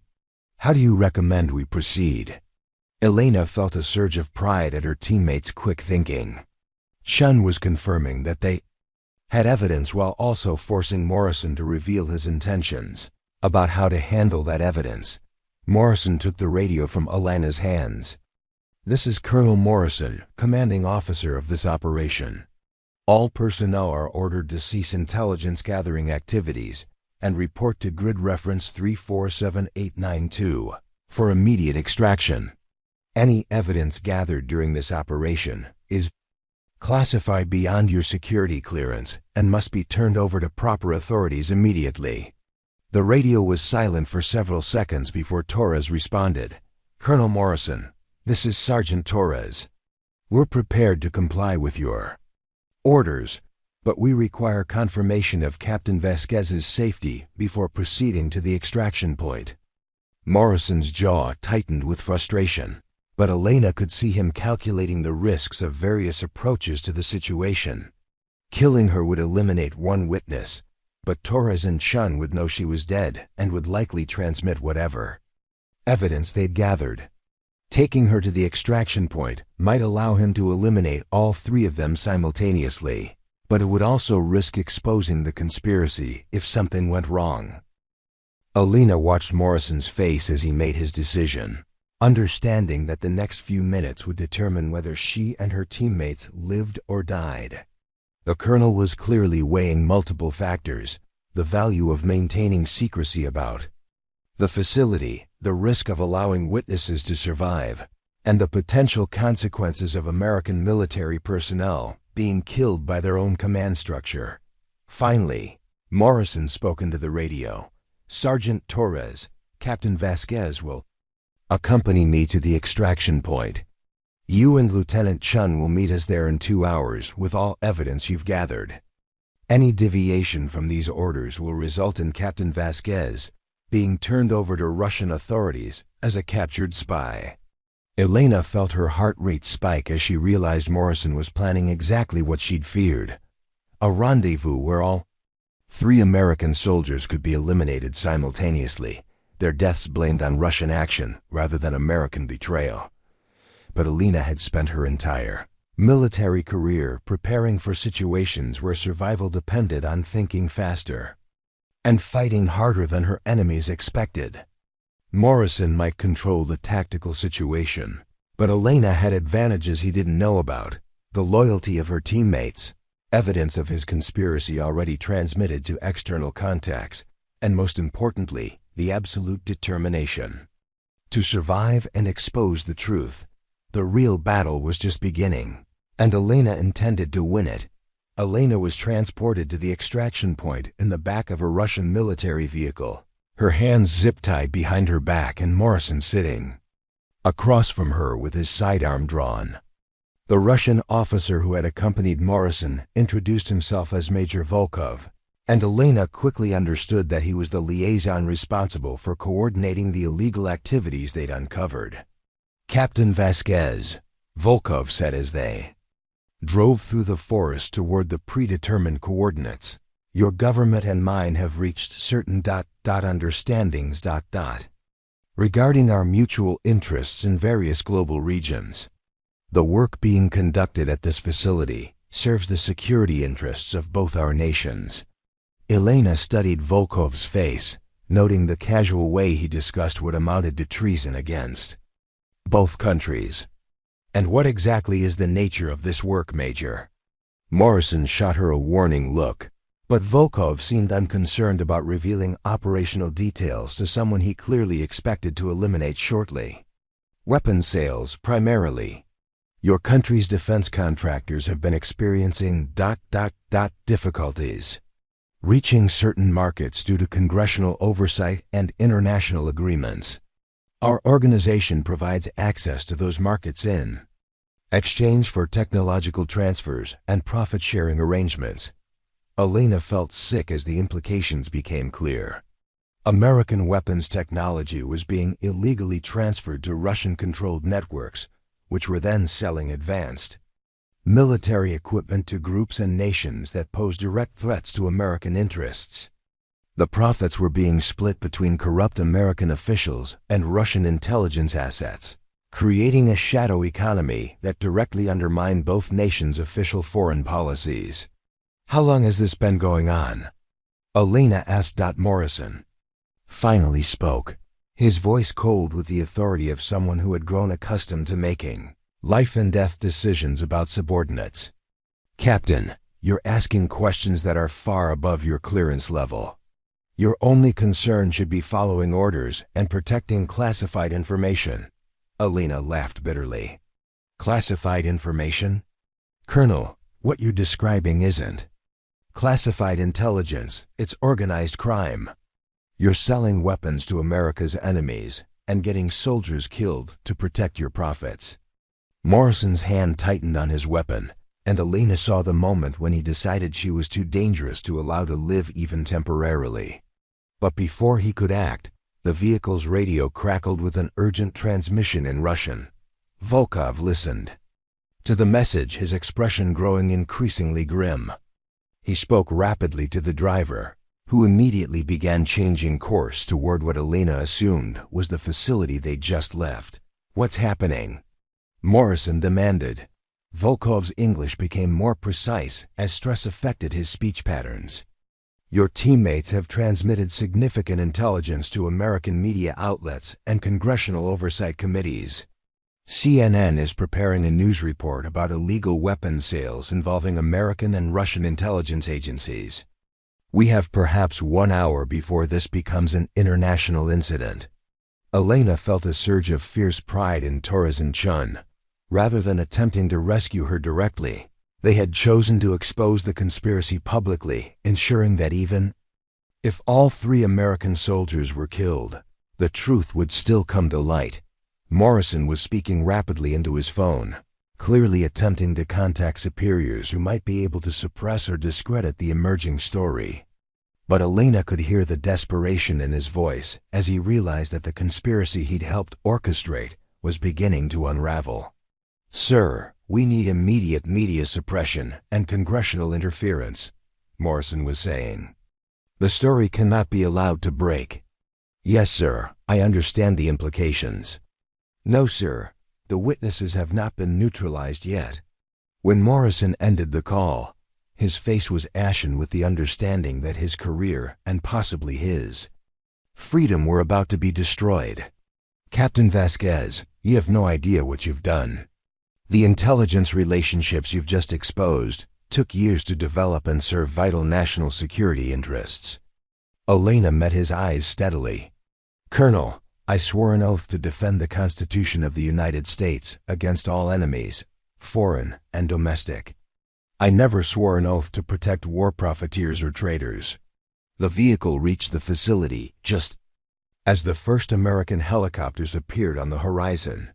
S1: How do you recommend we proceed?" Elena felt a surge of pride at her teammates' quick thinking. Chen was confirming that they had evidence while also forcing Morrison to reveal his intentions about how to handle that evidence. Morrison took the radio from Elena's hands. "This is Colonel Morrison, commanding officer of this operation. All personnel are ordered to cease intelligence gathering activities and report to grid reference 347892 for immediate extraction. Any evidence gathered during this operation is classified beyond your security clearance and must be turned over to proper authorities immediately." The radio was silent for several seconds before Torres responded. "Colonel Morrison, this is Sergeant Torres. We're prepared to comply with your orders, but we require confirmation of Captain Vasquez's safety before proceeding to the extraction point." Morrison's jaw tightened with frustration, but Elena could see him calculating the risks of various approaches to the situation. Killing her would eliminate one witness, but Torres and Chen would know she was dead and would likely transmit whatever evidence they'd gathered. Taking her to the extraction point might allow him to eliminate all three of them simultaneously, but it would also risk exposing the conspiracy if something went wrong. Elena watched Morrison's face as he made his decision, understanding that the next few minutes would determine whether she and her teammates lived or died. The colonel was clearly weighing multiple factors: the value of maintaining secrecy about the facility, the risk of allowing witnesses to survive, and the potential consequences of American military personnel being killed by their own command structure. Finally, Morrison spoke into the radio. "Sergeant Torres, Captain Vasquez will accompany me to the extraction point. You and Lieutenant Chen will meet us there in 2 hours with all evidence you've gathered. Any deviation from these orders will result in Captain Vasquez being turned over to Russian authorities as a captured spy." Elena felt her heart rate spike as she realized Morrison was planning exactly what she'd feared: a rendezvous where all 3 American soldiers could be eliminated simultaneously, their deaths blamed on Russian action rather than American betrayal. But Elena had spent her entire military career preparing for situations where survival depended on thinking faster and fighting harder than her enemies expected. Morrison might control the tactical situation, but Elena had advantages he didn't know about: the loyalty of her teammates, evidence of his conspiracy already transmitted to external contacts, and most importantly, the absolute determination to survive and expose the truth. The real battle was just beginning, and Elena intended to win it. Elena was transported to the extraction point in the back of a Russian military vehicle, her hands zip-tied behind her back and Morrison sitting across from her with his sidearm drawn. The Russian officer who had accompanied Morrison introduced himself as Major Volkov, and Elena quickly understood that he was the liaison responsible for coordinating the illegal activities they'd uncovered. "Captain Vasquez," Volkov said as they drove through the forest toward the predetermined coordinates. "Your government and mine have reached certain understandings regarding our mutual interests in various global regions. The work being conducted at this facility serves the security interests of both our nations." Elena studied Volkov's face, noting the casual way he discussed what amounted to treason against both countries. "And what exactly is the nature of this work, Major?" Morrison shot her a warning look, but Volkov seemed unconcerned about revealing operational details to someone he clearly expected to eliminate shortly. "Weapons sales, primarily. Your country's defense contractors have been experiencing difficulties reaching certain markets due to congressional oversight and international agreements. Our organization provides access to those markets in exchange for technological transfers and profit-sharing arrangements." Elena felt sick as the implications became clear. American weapons technology was being illegally transferred to Russian-controlled networks, which were then selling advanced military equipment to groups and nations that posed direct threats to American interests. The profits were being split between corrupt American officials and Russian intelligence assets, creating a shadow economy that directly undermined both nations' official foreign policies. "How long has this been going on?" Elena asked. Morrison finally spoke, his voice cold with the authority of someone who had grown accustomed to making life-and-death decisions about subordinates. "Captain, you're asking questions that are far above your clearance level. Your only concern should be following orders and protecting classified information." Elena laughed bitterly. "Classified information? Colonel, what you're describing isn't classified intelligence, it's organized crime. You're selling weapons to America's enemies and getting soldiers killed to protect your profits." Morrison's hand tightened on his weapon, and Elena saw the moment when he decided she was too dangerous to allow to live even temporarily. But before he could act, the vehicle's radio crackled with an urgent transmission in Russian. Volkov listened to the message, his expression growing increasingly grim. He spoke rapidly to the driver, who immediately began changing course toward what Elena assumed was the facility they'd just left. "What's happening?" Morrison demanded. Volkov's English became more precise as stress affected his speech patterns. "Your teammates have transmitted significant intelligence to American media outlets and congressional oversight committees. CNN is preparing a news report about illegal weapons sales involving American and Russian intelligence agencies. We have perhaps 1 hour before this becomes an international incident." Elena felt a surge of fierce pride in Torres and Chen. Rather than attempting to rescue her directly, they had chosen to expose the conspiracy publicly, ensuring that even if all 3 American soldiers were killed, the truth would still come to light. Morrison was speaking rapidly into his phone, clearly attempting to contact superiors who might be able to suppress or discredit the emerging story. But Elena could hear the desperation in his voice as he realized that the conspiracy he'd helped orchestrate was beginning to unravel. "Sir, we need immediate media suppression and congressional interference," Morrison was saying. "The story cannot be allowed to break." Yes, sir, I understand the implications. No, sir, the witnesses have not been neutralized yet. When Morrison ended the call, his face was ashen with the understanding that his career, and possibly his freedom, were about to be destroyed. Captain Vasquez, you have no idea what you've done. The intelligence relationships you've just exposed took years to develop and serve vital national security interests. Elena met his eyes steadily. Colonel, I swore an oath to defend the Constitution of the United States against all enemies, foreign and domestic. I never swore an oath to protect war profiteers or traitors. The vehicle reached the facility just as the first American helicopters appeared on the horizon.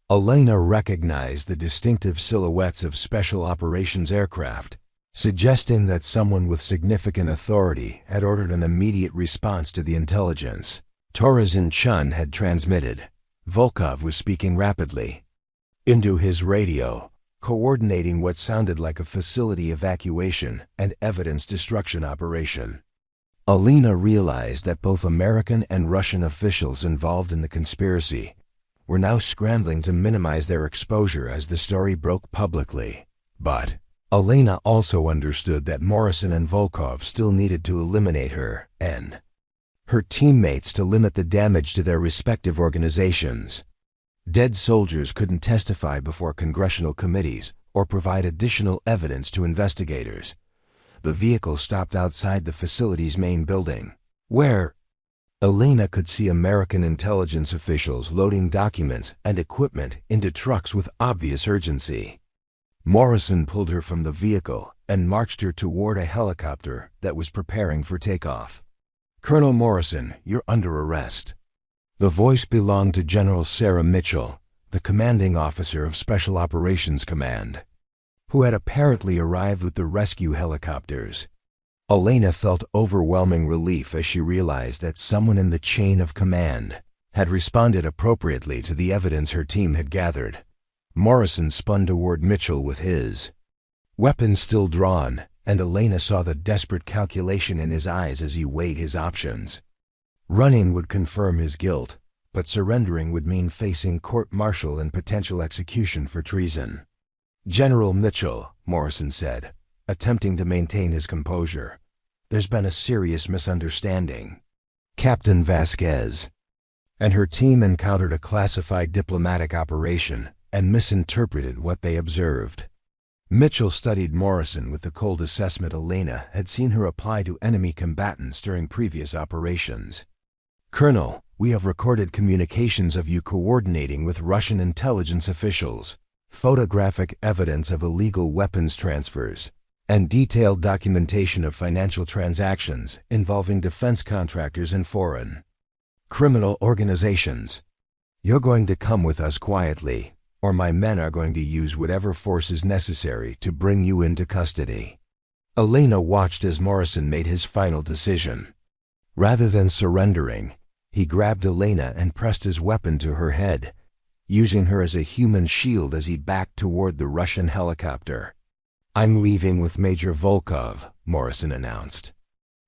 S1: Elena recognized the distinctive silhouettes of special operations aircraft, suggesting that someone with significant authority had ordered an immediate response to the intelligence. Torres and Chen had transmitted. Volkov was speaking rapidly into his radio, coordinating what sounded like a facility evacuation and evidence destruction operation. Elena realized that both American and Russian officials involved in the conspiracy were now scrambling to minimize their exposure as the story broke publicly. But Elena also understood that Morrison and Volkov still needed to eliminate her and her teammates to limit the damage to their respective organizations. Dead soldiers couldn't testify before congressional committees or provide additional evidence to investigators. The vehicle stopped outside the facility's main building, where Elena could see American intelligence officials loading documents and equipment into trucks with obvious urgency. Morrison pulled her from the vehicle and marched her toward a helicopter that was preparing for takeoff. Colonel Morrison, you're under arrest. The voice belonged to General Sarah Mitchell, the commanding officer of Special Operations Command, who had apparently arrived with the rescue helicopters. Elena felt overwhelming relief as she realized that someone in the chain of command had responded appropriately to the evidence her team had gathered. Morrison spun toward Mitchell with his weapon still drawn, and Elena saw the desperate calculation in his eyes as he weighed his options. Running would confirm his guilt, but surrendering would mean facing court-martial and potential execution for treason. General Mitchell, Morrison said, attempting to maintain his composure, there's been a serious misunderstanding. Captain Vasquez and her team encountered a classified diplomatic operation and misinterpreted what they observed. Mitchell studied Morrison with the cold assessment Elena had seen her apply to enemy combatants during previous operations. Colonel, we have recorded communications of you coordinating with Russian intelligence officials, photographic evidence of illegal weapons transfers, and detailed documentation of financial transactions involving defense contractors and foreign criminal organizations. You're going to come with us quietly, or my men are going to use whatever force is necessary to bring you into custody. Elena watched as Morrison made his final decision. Rather than surrendering, he grabbed Elena and pressed his weapon to her head, using her as a human shield as he backed toward the Russian helicopter. I'm leaving with Major Volkov, Morrison announced.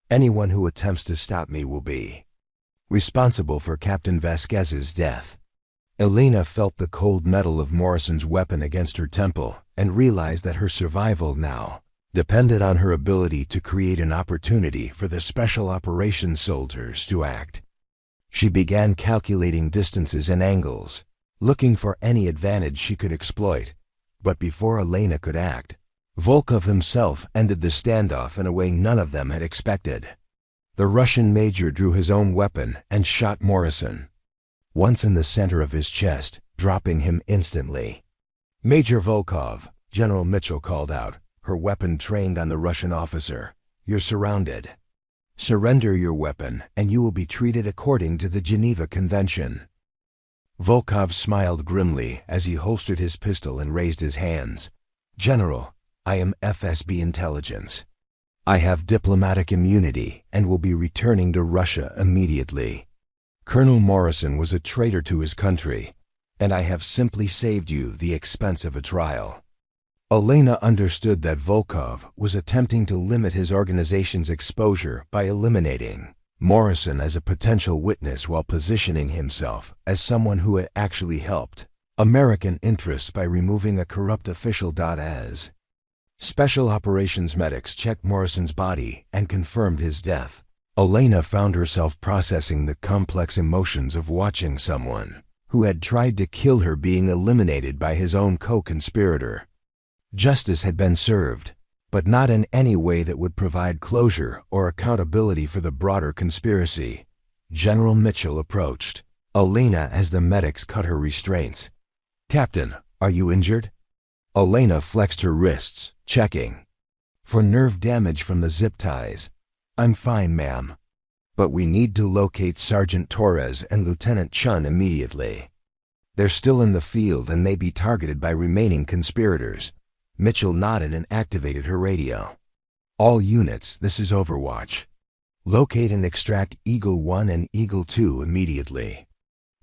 S1: Anyone who attempts to stop me will be responsible for Captain Vasquez's death. Elena felt the cold metal of Morrison's weapon against her temple and realized that her survival now depended on her ability to create an opportunity for the special operations soldiers to act. She began calculating distances and angles, looking for any advantage she could exploit. But before Elena could act, Volkov himself ended the standoff in a way none of them had expected. The Russian major drew his own weapon and shot Morrison, once in the center of his chest, dropping him instantly. Major Volkov, General Mitchell called out, her weapon trained on the Russian officer. You're surrounded. Surrender your weapon, and you will be treated according to the Geneva Convention. Volkov smiled grimly as he holstered his pistol and raised his hands. General, I am FSB intelligence. I have diplomatic immunity and will be returning to Russia immediately. Colonel Morrison was a traitor to his country, and I have simply saved you the expense of a trial. Elena understood that Volkov was attempting to limit his organization's exposure by eliminating Morrison as a potential witness while positioning himself as someone who had actually helped American interests by removing a corrupt official. As Special Operations medics checked Morrison's body and confirmed his death, Elena found herself processing the complex emotions of watching someone who had tried to kill her being eliminated by his own co-conspirator. Justice had been served, but not in any way that would provide closure or accountability for the broader conspiracy. General Mitchell approached Elena as the medics cut her restraints. "Captain, are you injured?" Elena flexed her wrists, checking for nerve damage from the zip ties. "I'm fine, ma'am. But we need to locate Sergeant Torres and Lieutenant Chen immediately. They're still in the field and may be targeted by remaining conspirators." Mitchell nodded and activated her radio. "All units, this is Overwatch. Locate and extract Eagle 1 and Eagle 2 immediately.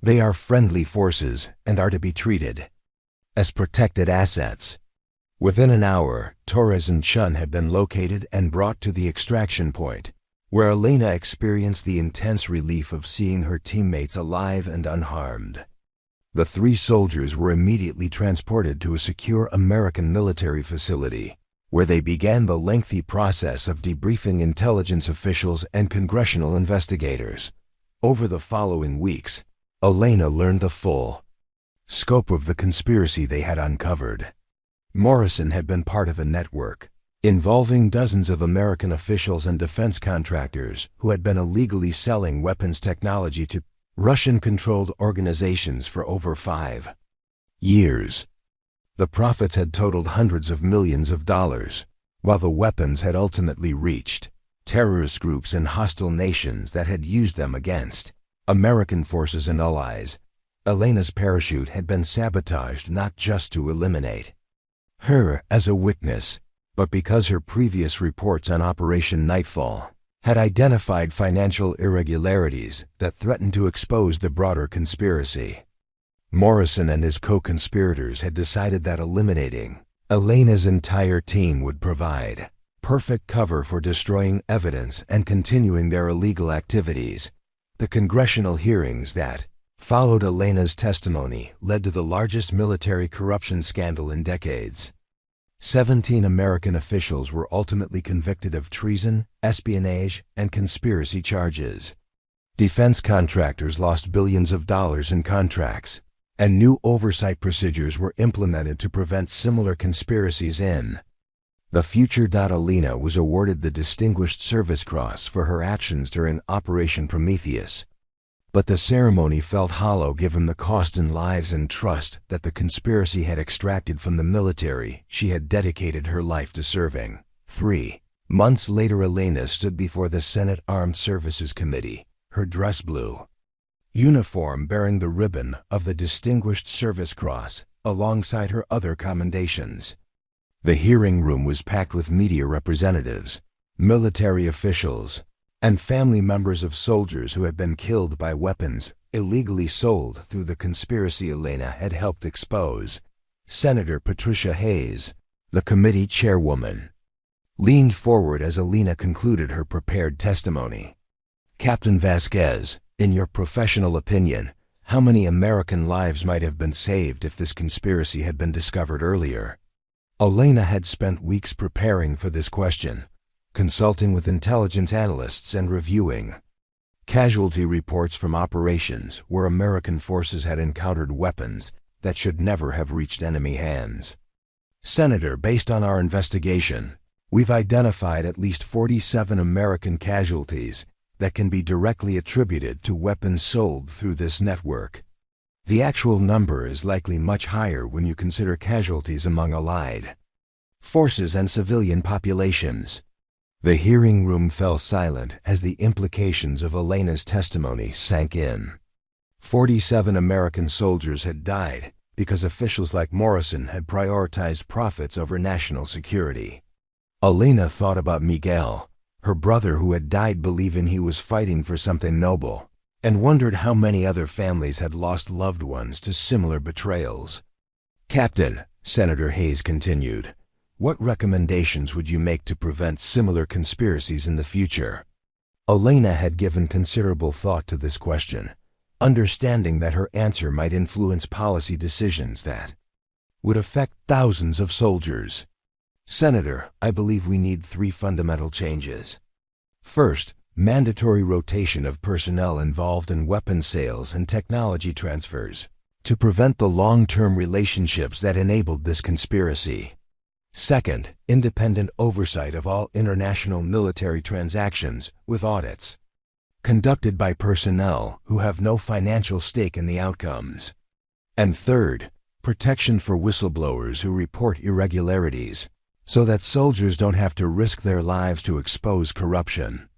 S1: They are friendly forces and are to be treated as protected assets." Within an hour, Torres and Chen had been located and brought to the extraction point, where Elena experienced the intense relief of seeing her teammates alive and unharmed. The three soldiers were immediately transported to a secure American military facility, where they began the lengthy process of debriefing intelligence officials and congressional investigators. Over the following weeks, Elena learned the full scope of the conspiracy they had uncovered. Morrison had been part of a network involving dozens of American officials and defense contractors who had been illegally selling weapons technology to Russian-controlled organizations for over 5 years. The profits had totaled hundreds of millions of dollars, while the weapons had ultimately reached terrorist groups and hostile nations that had used them against American forces and allies. Elena's parachute had been sabotaged not just to eliminate her as a witness, but because her previous reports on Operation Nightfall had identified financial irregularities that threatened to expose the broader conspiracy. Morrison and his co-conspirators had decided that eliminating Elena's entire team would provide perfect cover for destroying evidence and continuing their illegal activities. The congressional hearings that followed Elena's testimony led to the largest military corruption scandal in decades. 17 American officials were ultimately convicted of treason, espionage, and conspiracy charges. Defense contractors lost billions of dollars in contracts, and new oversight procedures were implemented to prevent similar conspiracies in the future. Elena was awarded the Distinguished Service Cross for her actions during Operation Prometheus. But the ceremony felt hollow given the cost in lives and trust that the conspiracy had extracted from the military she had dedicated her life to serving. 3 months later, Elena stood before the Senate Armed Services Committee, her dress blue uniform bearing the ribbon of the Distinguished Service Cross alongside her other commendations. The hearing room was packed with media representatives, military officials, and family members of soldiers who had been killed by weapons illegally sold through the conspiracy Elena had helped expose. Senator Patricia Hayes, the committee chairwoman, leaned forward as Elena concluded her prepared testimony. "Captain Vasquez, in your professional opinion, how many American lives might have been saved if this conspiracy had been discovered earlier?" Elena had spent weeks preparing for this question, consulting with intelligence analysts and reviewing casualty reports from operations where American forces had encountered weapons that should never have reached enemy hands. "Senator, based on our investigation, we've identified at least 47 American casualties that can be directly attributed to weapons sold through this network. The actual number is likely much higher when you consider casualties among allied forces and civilian populations." The hearing room fell silent as the implications of Elena's testimony sank in. 47 American soldiers had died because officials like Morrison had prioritized profits over national security. Elena thought about Miguel, her brother who had died believing he was fighting for something noble, and wondered how many other families had lost loved ones to similar betrayals. "Captain," Senator Hayes continued, "what recommendations would you make to prevent similar conspiracies in the future?" Elena had given considerable thought to this question, understanding that her answer might influence policy decisions that would affect thousands of soldiers. Senator, I believe we need 3 fundamental changes. First, mandatory rotation of personnel involved in weapons sales and technology transfers to prevent the long-term relationships that enabled this conspiracy. Second, independent oversight of all international military transactions with audits conducted by personnel who have no financial stake in the outcomes. And third, protection for whistleblowers who report irregularities so that soldiers don't have to risk their lives to expose corruption.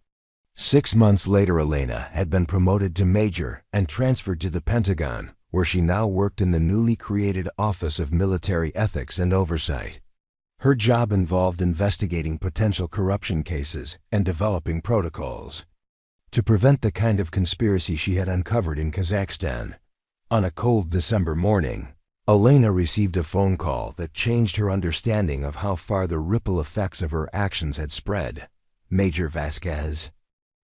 S1: 6 months later, Elena had been promoted to major and transferred to the Pentagon, where she now worked in the newly created Office of Military Ethics and Oversight. Her job involved investigating potential corruption cases and developing protocols to prevent the kind of conspiracy she had uncovered in Kazakhstan. On a cold December morning, Elena received a phone call that changed her understanding of how far the ripple effects of her actions had spread. Major Vasquez.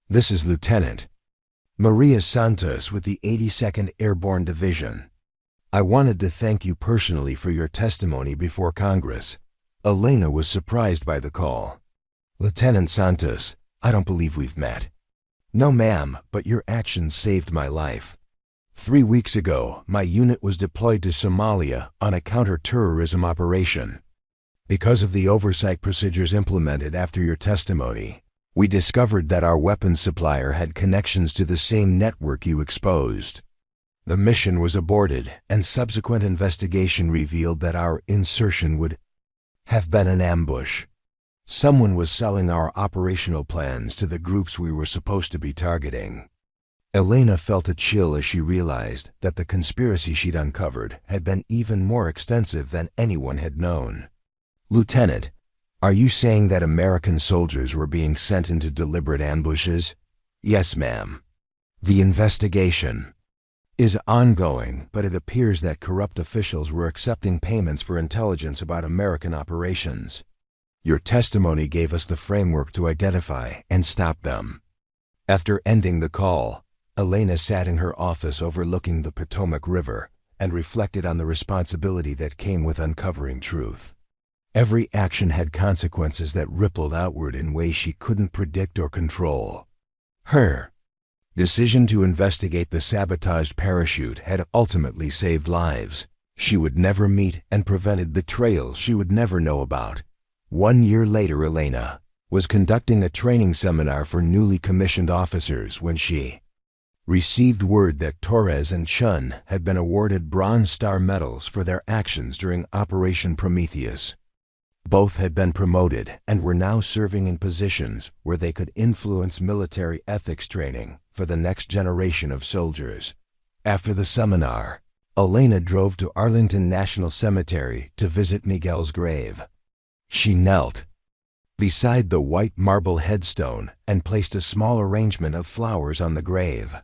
S1: This is Lieutenant Maria Santos with the 82nd Airborne Division. I wanted to thank you personally for your testimony before Congress. Elena was surprised by the call. Lieutenant Santos, I don't believe we've met. No, ma'am, but your actions saved my life. 3 weeks ago, my unit was deployed to Somalia on a counter-terrorism operation. Because of the oversight procedures implemented after your testimony, we discovered that our weapons supplier had connections to the same network you exposed. The mission was aborted, and subsequent investigation revealed that our insertion would have been an ambush. Someone was selling our operational plans to the groups we were supposed to be targeting. Elena felt a chill as she realized that the conspiracy she'd uncovered had been even more extensive than anyone had known. Lieutenant, are you saying that American soldiers were being sent into deliberate ambushes? Yes, ma'am. The investigation is ongoing, but it appears that corrupt officials were accepting payments for intelligence about American operations. Your testimony gave us the framework to identify and stop them. After ending the call, Elena sat in her office overlooking the Potomac River and reflected on the responsibility that came with uncovering truth. Every action had consequences that rippled outward in ways she couldn't predict or control. Her decision to investigate the sabotaged parachute had ultimately saved lives she would never meet and prevented betrayals she would never know about. 1 year later, Elena was conducting a training seminar for newly commissioned officers when she received word that Torres and Chen had been awarded Bronze Star medals for their actions during Operation Prometheus. Both had been promoted and were now serving in positions where they could influence military ethics training for the next generation of soldiers. After the seminar, Elena drove to Arlington National Cemetery to visit Miguel's grave. She knelt beside the white marble headstone and placed a small arrangement of flowers on the grave.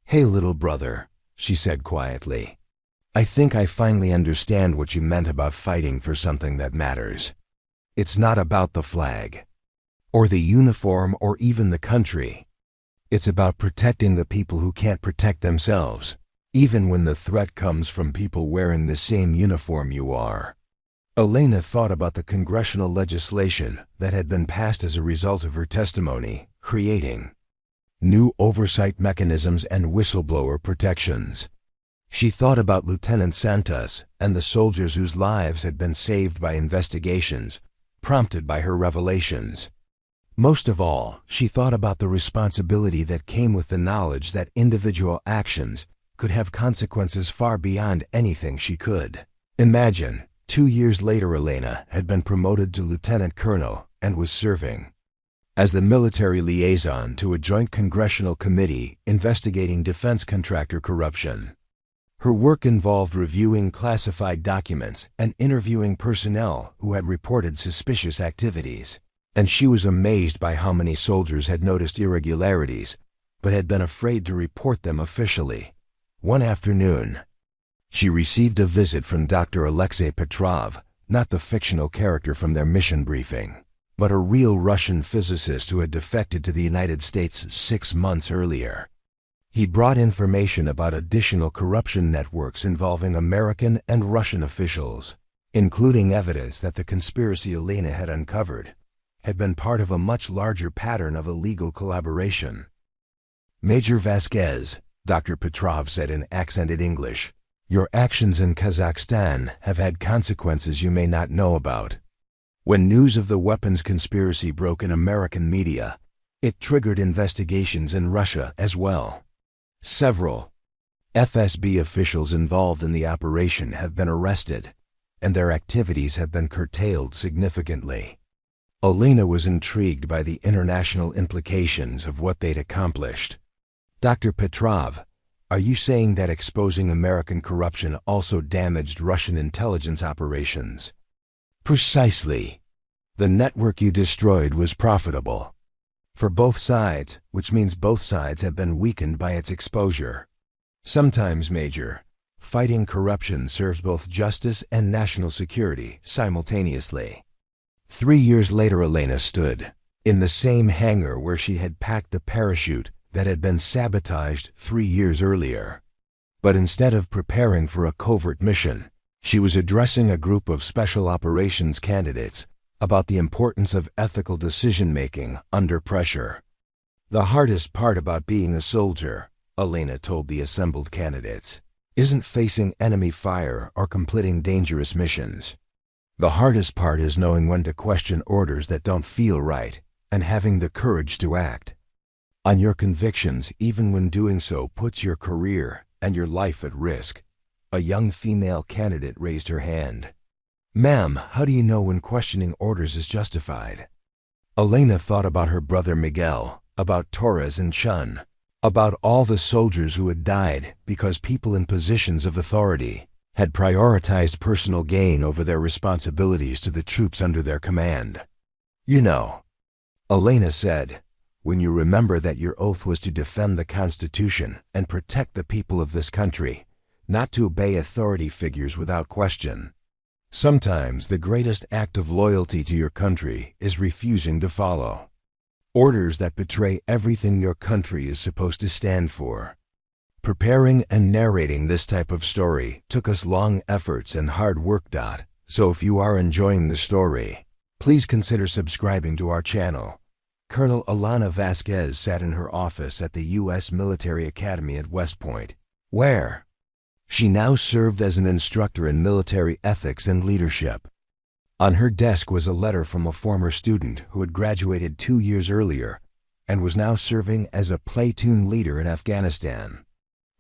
S1: "Hey, little brother," she said quietly. "I think I finally understand what you meant about fighting for something that matters. It's not about the flag, or the uniform, or even the country. It's about protecting the people who can't protect themselves, even when the threat comes from people wearing the same uniform you are." Elena thought about the congressional legislation that had been passed as a result of her testimony, creating new oversight mechanisms and whistleblower protections. She thought about Lieutenant Santos and the soldiers whose lives had been saved by investigations prompted by her revelations. Most of all, she thought about the responsibility that came with the knowledge that individual actions could have consequences far beyond anything she could imagine. 2 years later, Elena had been promoted to lieutenant colonel and was serving as the military liaison to a joint congressional committee investigating defense contractor corruption. Her work involved reviewing classified documents and interviewing personnel who had reported suspicious activities, and she was amazed by how many soldiers had noticed irregularities but had been afraid to report them officially. One afternoon, she received a visit from Dr. Alexei Petrov, not the fictional character from their mission briefing, but a real Russian physicist who had defected to the United States 6 months earlier. He brought information about additional corruption networks involving American and Russian officials, including evidence that the conspiracy Elena had uncovered had been part of a much larger pattern of illegal collaboration. "Major Vasquez," Dr. Petrov said in accented English, "your actions in Kazakhstan have had consequences you may not know about." When news of the weapons conspiracy broke in American media, it triggered investigations in Russia as well. Several FSB officials involved in the operation have been arrested, and their activities have been curtailed significantly. Elena was intrigued by the international implications of what they'd accomplished. "Dr. Petrov, are you saying that exposing American corruption also damaged Russian intelligence operations?" "Precisely. The network you destroyed was profitable for both sides, which means both sides have been weakened by its exposure. Sometimes, Major, fighting corruption serves both justice and national security simultaneously." 3 years later, Elena stood in the same hangar where she had packed the parachute that had been sabotaged 3 years earlier. But instead of preparing for a covert mission, she was addressing a group of special operations candidates about the importance of ethical decision-making under pressure. "The hardest part about being a soldier," Elena told the assembled candidates, "isn't facing enemy fire or completing dangerous missions. The hardest part is knowing when to question orders that don't feel right and having the courage to act on your convictions even when doing so puts your career and your life at risk." A young female candidate raised her hand. "Ma'am, how do you know when questioning orders is justified?" Elena thought about her brother Miguel, about Torres and Chen, about all the soldiers who had died because people in positions of authority had prioritized personal gain over their responsibilities to the troops under their command. "You know," Elena said, "when you remember that your oath was to defend the Constitution and protect the people of this country, not to obey authority figures without question. Sometimes the greatest act of loyalty to your country is refusing to follow orders that betray everything your country is supposed to stand for." Preparing and narrating this type of story took us long efforts and hard work. So if you are enjoying the story, please consider subscribing to our channel. Colonel Elena Vasquez sat in her office at the U.S. Military Academy at West Point, where she now served as an instructor in military ethics and leadership. On her desk was a letter from a former student who had graduated 2 years earlier and was now serving as a platoon leader in Afghanistan.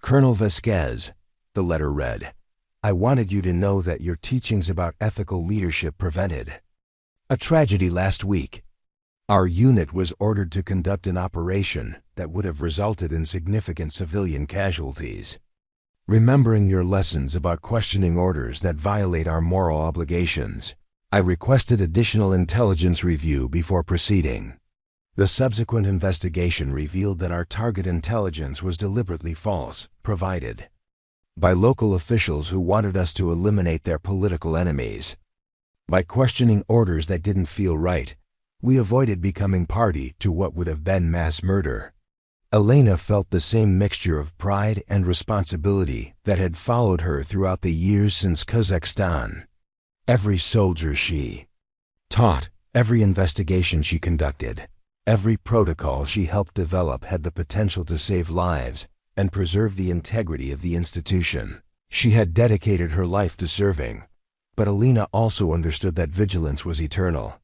S1: "Colonel Vasquez," the letter read, "I wanted you to know that your teachings about ethical leadership prevented a tragedy last week. Our unit was ordered to conduct an operation that would have resulted in significant civilian casualties. Remembering your lessons about questioning orders that violate our moral obligations, I requested additional intelligence review before proceeding. The subsequent investigation revealed that our target intelligence was deliberately false, provided by local officials who wanted us to eliminate their political enemies. By questioning orders that didn't feel right, we avoided becoming party to what would have been mass murder." Elena felt the same mixture of pride and responsibility that had followed her throughout the years since Kazakhstan. Every soldier she taught, every investigation she conducted, every protocol she helped develop had the potential to save lives and preserve the integrity of the institution. She had dedicated her life to serving, but Elena also understood that vigilance was eternal.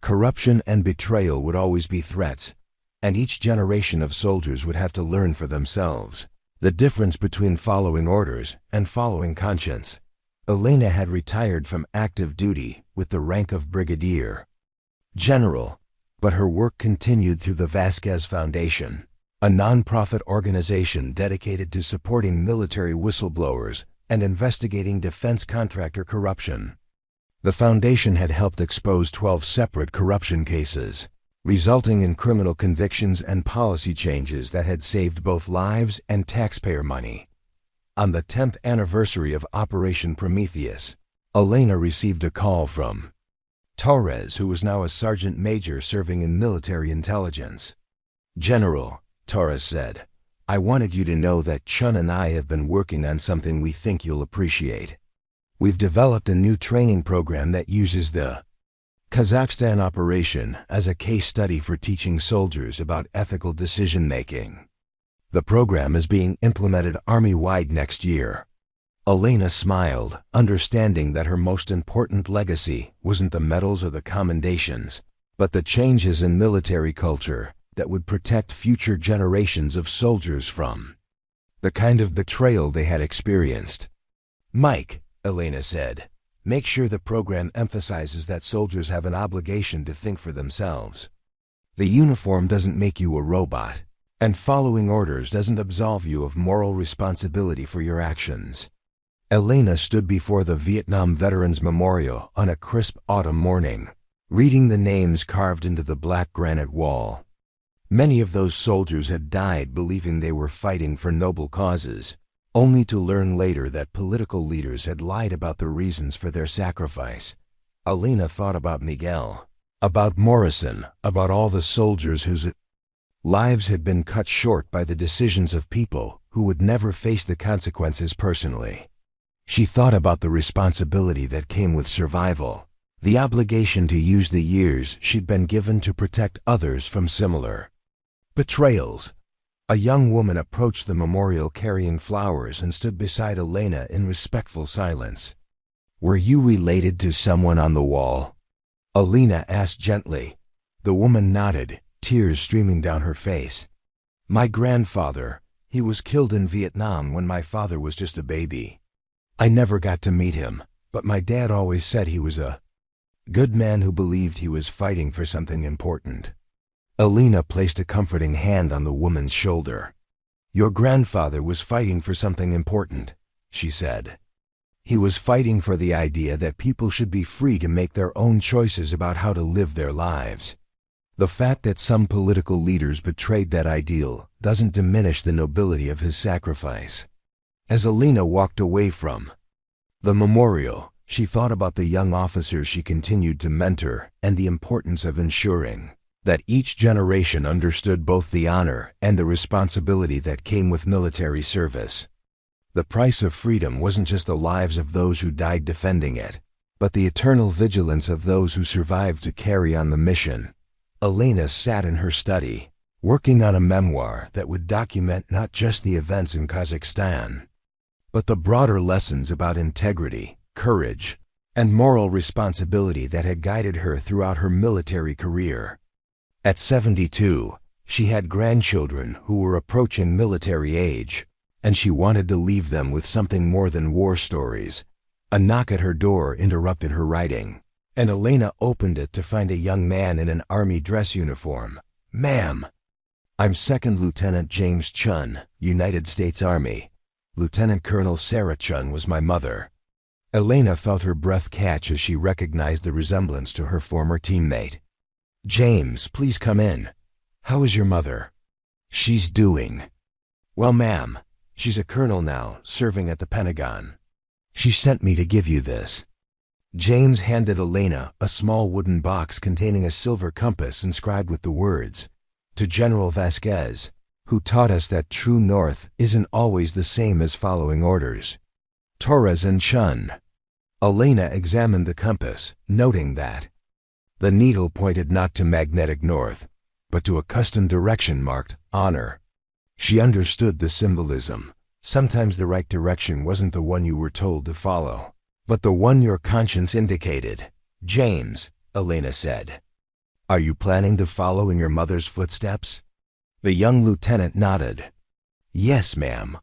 S1: Corruption and betrayal would always be threats, and each generation of soldiers would have to learn for themselves the difference between following orders and following conscience. Elena had retired from active duty with the rank of brigadier general, but her work continued through the Vasquez Foundation, a non-profit organization dedicated to supporting military whistleblowers and investigating defense contractor corruption. The foundation had helped expose 12 separate corruption cases, resulting in criminal convictions and policy changes that had saved both lives and taxpayer money. On the 10th anniversary of Operation Prometheus, Elena received a call from Torres, who was now a sergeant major serving in military intelligence. "General," Torres said, "I wanted you to know that Chen and I have been working on something we think you'll appreciate. We've developed a new training program that uses the Kazakhstan operation as a case study for teaching soldiers about ethical decision-making. The program is being implemented army-wide next year." Elena smiled, understanding that her most important legacy wasn't the medals or the commendations, but the changes in military culture that would protect future generations of soldiers from the kind of betrayal they had experienced. "Mike," Elena said, "make sure the program emphasizes that soldiers have an obligation to think for themselves. The uniform doesn't make you a robot, and following orders doesn't absolve you of moral responsibility for your actions." Elena stood before the Vietnam Veterans Memorial on a crisp autumn morning, reading the names carved into the black granite wall. Many of those soldiers had died believing they were fighting for noble causes, only to learn later that political leaders had lied about the reasons for their sacrifice. Elena thought about Miguel, about Morrison, about all the soldiers whose lives had been cut short by the decisions of people who would never face the consequences personally. She thought about the responsibility that came with survival, the obligation to use the years she'd been given to protect others from similar betrayals. A young woman approached the memorial carrying flowers and stood beside Elena in respectful silence. "Were you related to someone on the wall?" Elena asked gently. The woman nodded, tears streaming down her face. "My grandfather. He was killed in Vietnam when my father was just a baby. I never got to meet him, but my dad always said he was a good man who believed he was fighting for something important." Elena placed a comforting hand on the woman's shoulder. "Your grandfather was fighting for something important," she said. "He was fighting for the idea that people should be free to make their own choices about how to live their lives. The fact that some political leaders betrayed that ideal doesn't diminish the nobility of his sacrifice." As Elena walked away from the memorial, she thought about the young officers she continued to mentor and the importance of ensuring that each generation understood both the honor and the responsibility that came with military service. The price of freedom wasn't just the lives of those who died defending it, but the eternal vigilance of those who survived to carry on the mission. Elena sat in her study, working on a memoir that would document not just the events in Kazakhstan, but the broader lessons about integrity, courage, and moral responsibility that had guided her throughout her military career. At 72, she had grandchildren who were approaching military age, and she wanted to leave them with something more than war stories. A knock at her door interrupted her writing, and Elena opened it to find a young man in an army dress uniform. "Ma'am." "I'm Second Lieutenant James Chen, United States Army. Lieutenant Colonel Sarah Chen was my mother." Elena felt her breath catch as she recognized the resemblance to her former teammate. "James, please come in. How is your mother?" "She's doing well, ma'am. She's a colonel now, serving at the Pentagon. She sent me to give you this." James handed Elena a small wooden box containing a silver compass inscribed with the words, "To General Vasquez, who taught us that true north isn't always the same as following orders. Torres and Chen." Elena examined the compass, noting that the needle pointed not to magnetic north, but to a custom direction marked honor. She understood the symbolism. Sometimes the right direction wasn't the one you were told to follow, but the one your conscience indicated. "James," Elena said, "are you planning to follow in your mother's footsteps?" The young lieutenant nodded. "Yes, ma'am.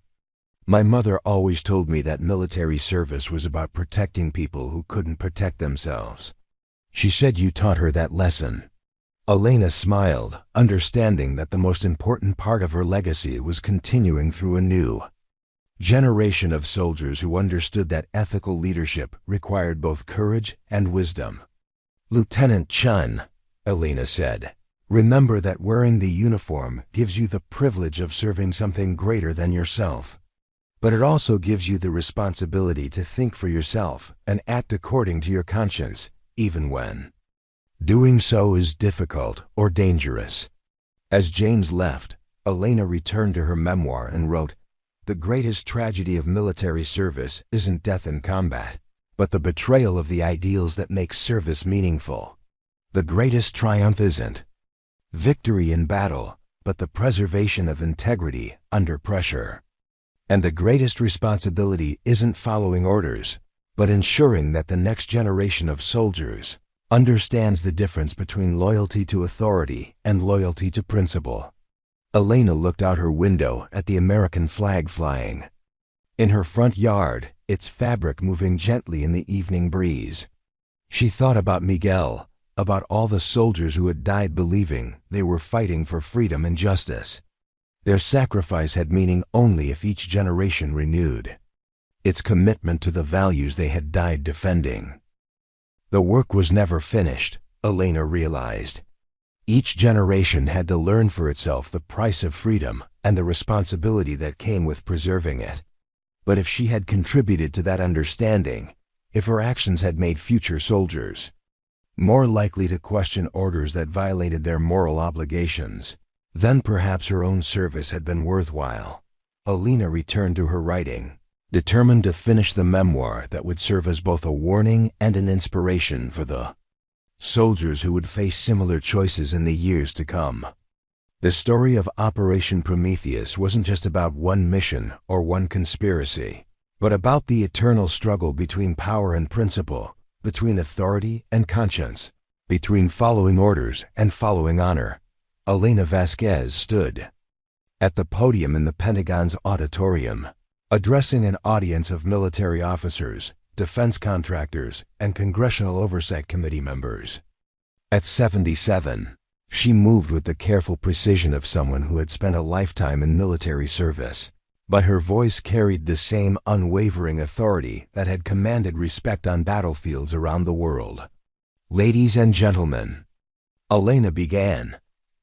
S1: My mother always told me that military service was about protecting people who couldn't protect themselves. She said you taught her that lesson." Elena smiled, understanding that the most important part of her legacy was continuing through a new generation of soldiers who understood that ethical leadership required both courage and wisdom. "Lieutenant Chen," Elena said, "remember that wearing the uniform gives you the privilege of serving something greater than yourself. But it also gives you the responsibility to think for yourself and act according to your conscience, even when Doing so is difficult or dangerous. As James left, Elena returned to her memoir and wrote, "The greatest tragedy of military service isn't death in combat, but the betrayal of the ideals that make service meaningful. The greatest triumph isn't victory in battle, but the preservation of integrity under pressure. And the greatest responsibility isn't following orders, but ensuring that the next generation of soldiers understands the difference between loyalty to authority and loyalty to principle." Elena looked out her window at the American flag flying. In her front yard, its fabric moving gently in the evening breeze. She thought about Miguel, about all the soldiers who had died believing they were fighting for freedom and justice. Their sacrifice had meaning only if each generation renewed its commitment to the values they had died defending. The work was never finished, Elena realized. Each generation had to learn for itself the price of freedom and the responsibility that came with preserving it. But if she had contributed to that understanding, if her actions had made future soldiers more likely to question orders that violated their moral obligations, then perhaps her own service had been worthwhile. Elena returned to her writing, determined to finish the memoir that would serve as both a warning and an inspiration for the soldiers who would face similar choices in the years to come. The story of Operation Prometheus wasn't just about one mission or one conspiracy, but about the eternal struggle between power and principle, between authority and conscience, between following orders and following honor. Elena Vasquez stood at the podium in the Pentagon's auditorium, addressing an audience of military officers, defense contractors, and Congressional Oversight Committee members. At 77, she moved with the careful precision of someone who had spent a lifetime in military service, but her voice carried the same unwavering authority that had commanded respect on battlefields around the world. "Ladies and gentlemen," Elena began,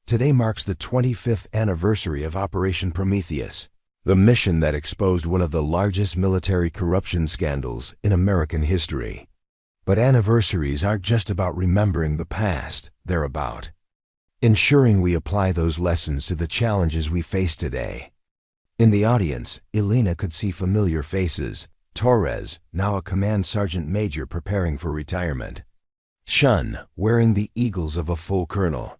S1: "today marks the 25th anniversary of Operation Prometheus, the mission that exposed one of the largest military corruption scandals in American history. But anniversaries aren't just about remembering the past, they're about ensuring we apply those lessons to the challenges we face today." In the audience, Elena could see familiar faces: Torres, now a command sergeant major preparing for retirement; Chen, wearing the eagles of a full colonel;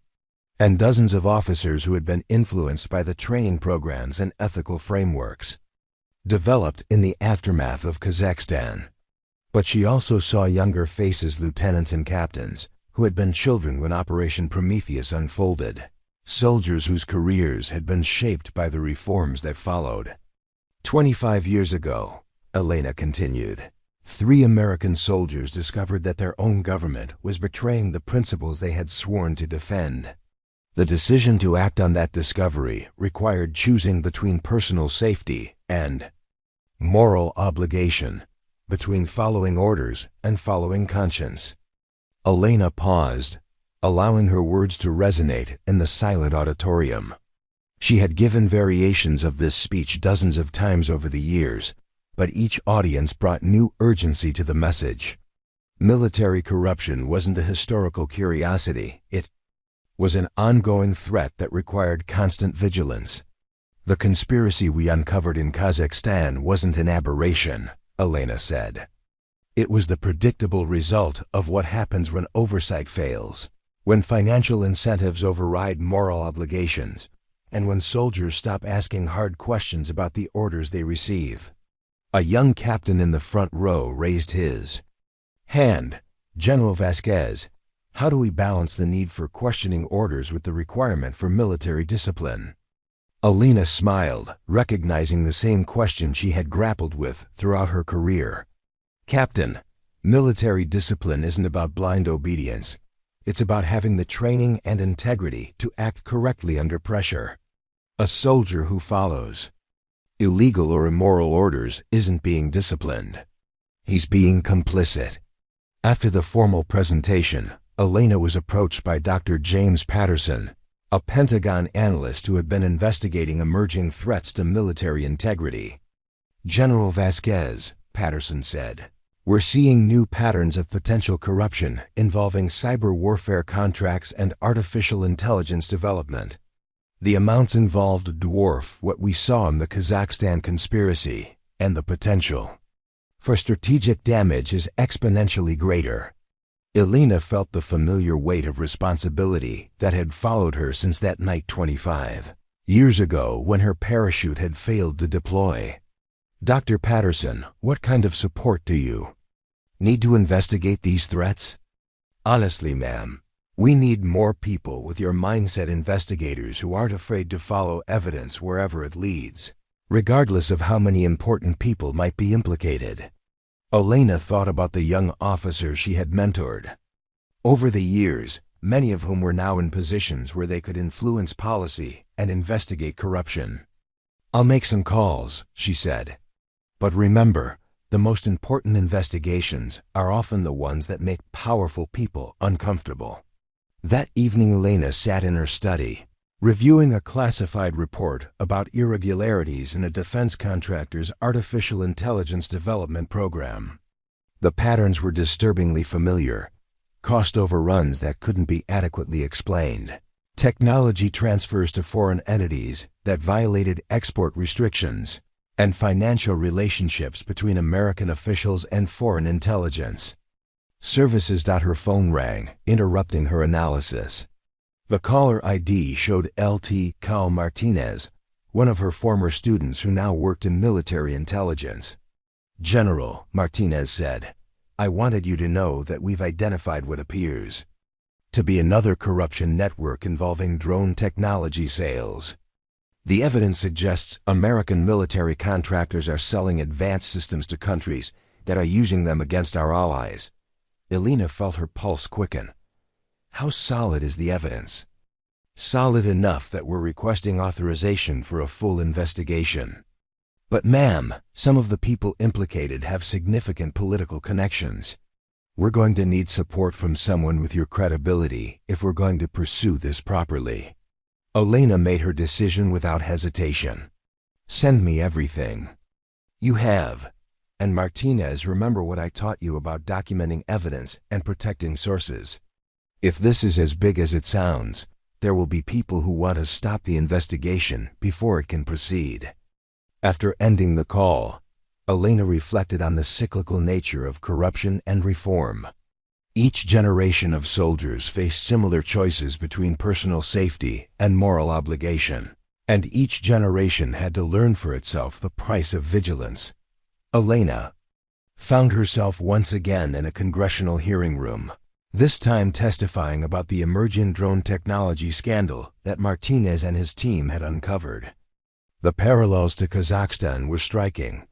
S1: and dozens of officers who had been influenced by the training programs and ethical frameworks developed in the aftermath of Kazakhstan. But she also saw younger faces, lieutenants and captains, who had been children when Operation Prometheus unfolded, soldiers whose careers had been shaped by the reforms that followed. 25 years ago, Elena continued, 3 American soldiers discovered that their own government was betraying the principles they had sworn to defend. The decision to act on that discovery required choosing between personal safety and moral obligation, between following orders and following conscience. Elena paused, allowing her words to resonate in the silent auditorium. She had given variations of this speech dozens of times over the years, but each audience brought new urgency to the message. Military corruption wasn't a historical curiosity, it was an ongoing threat that required constant vigilance. "The conspiracy we uncovered in Kazakhstan wasn't an aberration," Elena said. "It was the predictable result of what happens when oversight fails, when financial incentives override moral obligations, and when soldiers stop asking hard questions about the orders they receive." A young captain in the front row raised his hand. "General Vasquez, how do we balance the need for questioning orders with the requirement for military discipline?" Elena smiled, recognizing the same question she had grappled with throughout her career. "Captain, military discipline isn't about blind obedience. It's about having the training and integrity to act correctly under pressure. A soldier who follows illegal or immoral orders isn't being disciplined. He's being complicit." After the formal presentation, Elena was approached by Dr. James Patterson, a Pentagon analyst who had been investigating emerging threats to military integrity. "General Vasquez," Patterson said, We're seeing new patterns of potential corruption involving cyber warfare contracts and artificial intelligence development. The amounts involved dwarf what we saw in the Kazakhstan conspiracy, and the potential for strategic damage is exponentially greater. Elena felt the familiar weight of responsibility that had followed her since that night 25 years ago when her parachute had failed to deploy. Dr. Patterson, what kind of support do you need to investigate these threats? Honestly, ma'am, we need more people with your mindset, investigators who aren't afraid to follow evidence wherever it leads, regardless of how many important people might be implicated. Elena thought about the young officers she had mentored over the years, many of whom were now in positions where they could influence policy and investigate corruption. "I'll make some calls," she said. "But remember, the most important investigations are often the ones that make powerful people uncomfortable." That evening, Elena sat in her study, reviewing a classified report about irregularities in a defense contractor's artificial intelligence development program. The patterns were disturbingly familiar: cost overruns that couldn't be adequately explained, technology transfers to foreign entities that violated export restrictions, and financial relationships between American officials and foreign intelligence services. Her phone rang, interrupting her analysis. The caller ID showed Lt. Col. Martinez, one of her former students who now worked in military intelligence. "General," Martinez said, "I wanted you to know that we've identified what appears to be another corruption network involving drone technology sales. The evidence suggests American military contractors are selling advanced systems to countries that are using them against our allies." Elena felt her pulse quicken. How solid is the evidence? Solid enough that we're requesting authorization for a full investigation. "But ma'am, some of the people implicated have significant political connections. We're going to need support from someone with your credibility if we're going to pursue this properly." Elena made her decision without hesitation. "Send me everything you have. And Martinez, remember what I taught you about documenting evidence and protecting sources. If this is as big as it sounds, there will be people who want to stop the investigation before it can proceed." After ending the call, Elena reflected on the cyclical nature of corruption and reform. Each generation of soldiers faced similar choices between personal safety and moral obligation, and each generation had to learn for itself the price of vigilance. Elena found herself once again in a congressional hearing room, this time testifying about the emerging drone technology scandal that Martinez and his team had uncovered. The parallels to Kazakhstan were striking: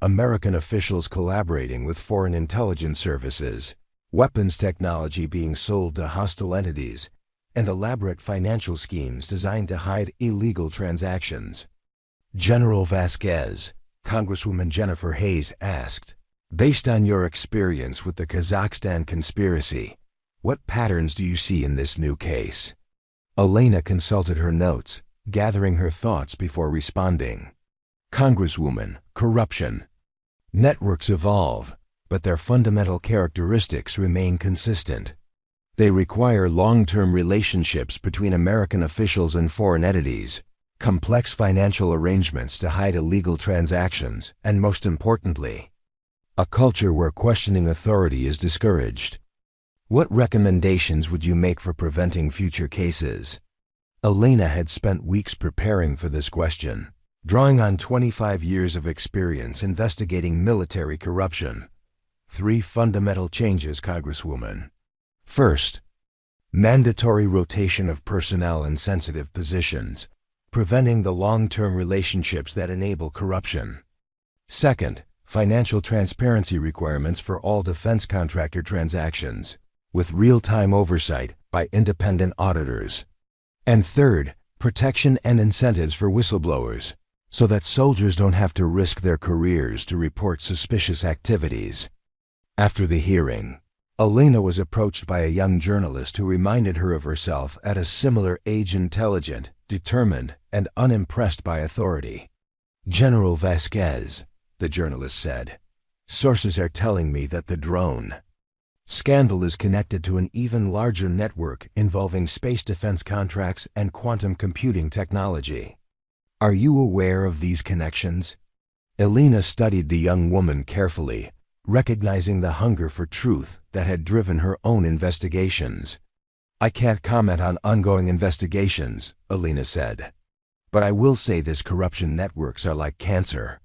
S1: American officials collaborating with foreign intelligence services, weapons technology being sold to hostile entities, and elaborate financial schemes designed to hide illegal transactions. General Vasquez, Congresswoman Jennifer Hayes asked, "Based on your experience with the Kazakhstan conspiracy, what patterns do you see in this new case?" Elena consulted her notes, gathering her thoughts before responding. "Congresswoman, corruption. Networks evolve, but their fundamental characteristics remain consistent. They require long-term relationships between American officials and foreign entities, complex financial arrangements to hide illegal transactions, and most importantly, a culture where questioning authority is discouraged. What recommendations would you make for preventing future cases?" Elena had spent weeks preparing for this question, drawing on 25 years of experience investigating military corruption. 3 fundamental changes, Congresswoman. First, mandatory rotation of personnel in sensitive positions, preventing the long-term relationships that enable corruption. Second, financial transparency requirements for all defense contractor transactions, with real-time oversight by independent auditors. And third, protection and incentives for whistleblowers, so that soldiers don't have to risk their careers to report suspicious activities. After the hearing, Elena was approached by a young journalist who reminded her of herself at a similar age, intelligent, determined, and unimpressed by authority. "General Vasquez," the journalist said, Sources are telling me that the drone scandal is connected to an even larger network involving space defense contracts and quantum computing technology. Are you aware of these connections? Elena studied the young woman carefully, recognizing the hunger for truth that had driven her own investigations. I can't comment on ongoing investigations, Elena said. But I will say this: corruption networks are like cancer.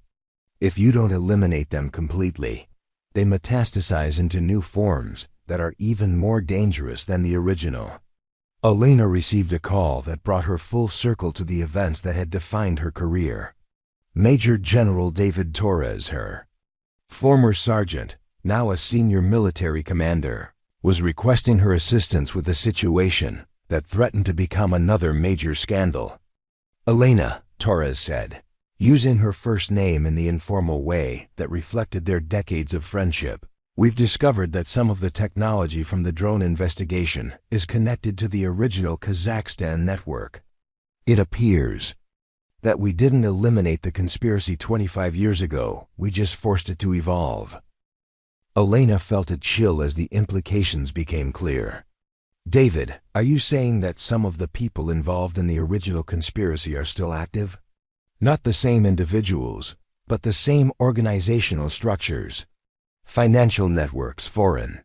S1: If you don't eliminate them completely, they metastasize into new forms that are even more dangerous than the original. Elena received a call that brought her full circle to the events that had defined her career. Major General David Torres, her former sergeant, now a senior military commander, was requesting her assistance with a situation that threatened to become another major scandal. Elena, Torres said, using her first name in the informal way that reflected their decades of friendship, we've discovered that some of the technology from the drone investigation is connected to the original Kazakhstan network. It appears that we didn't eliminate the conspiracy 25 years ago, we just forced it to evolve. Elena felt a chill as the implications became clear. David, are you saying that some of the people involved in the original conspiracy are still active? Not the same individuals, but the same organizational structures, financial networks, foreign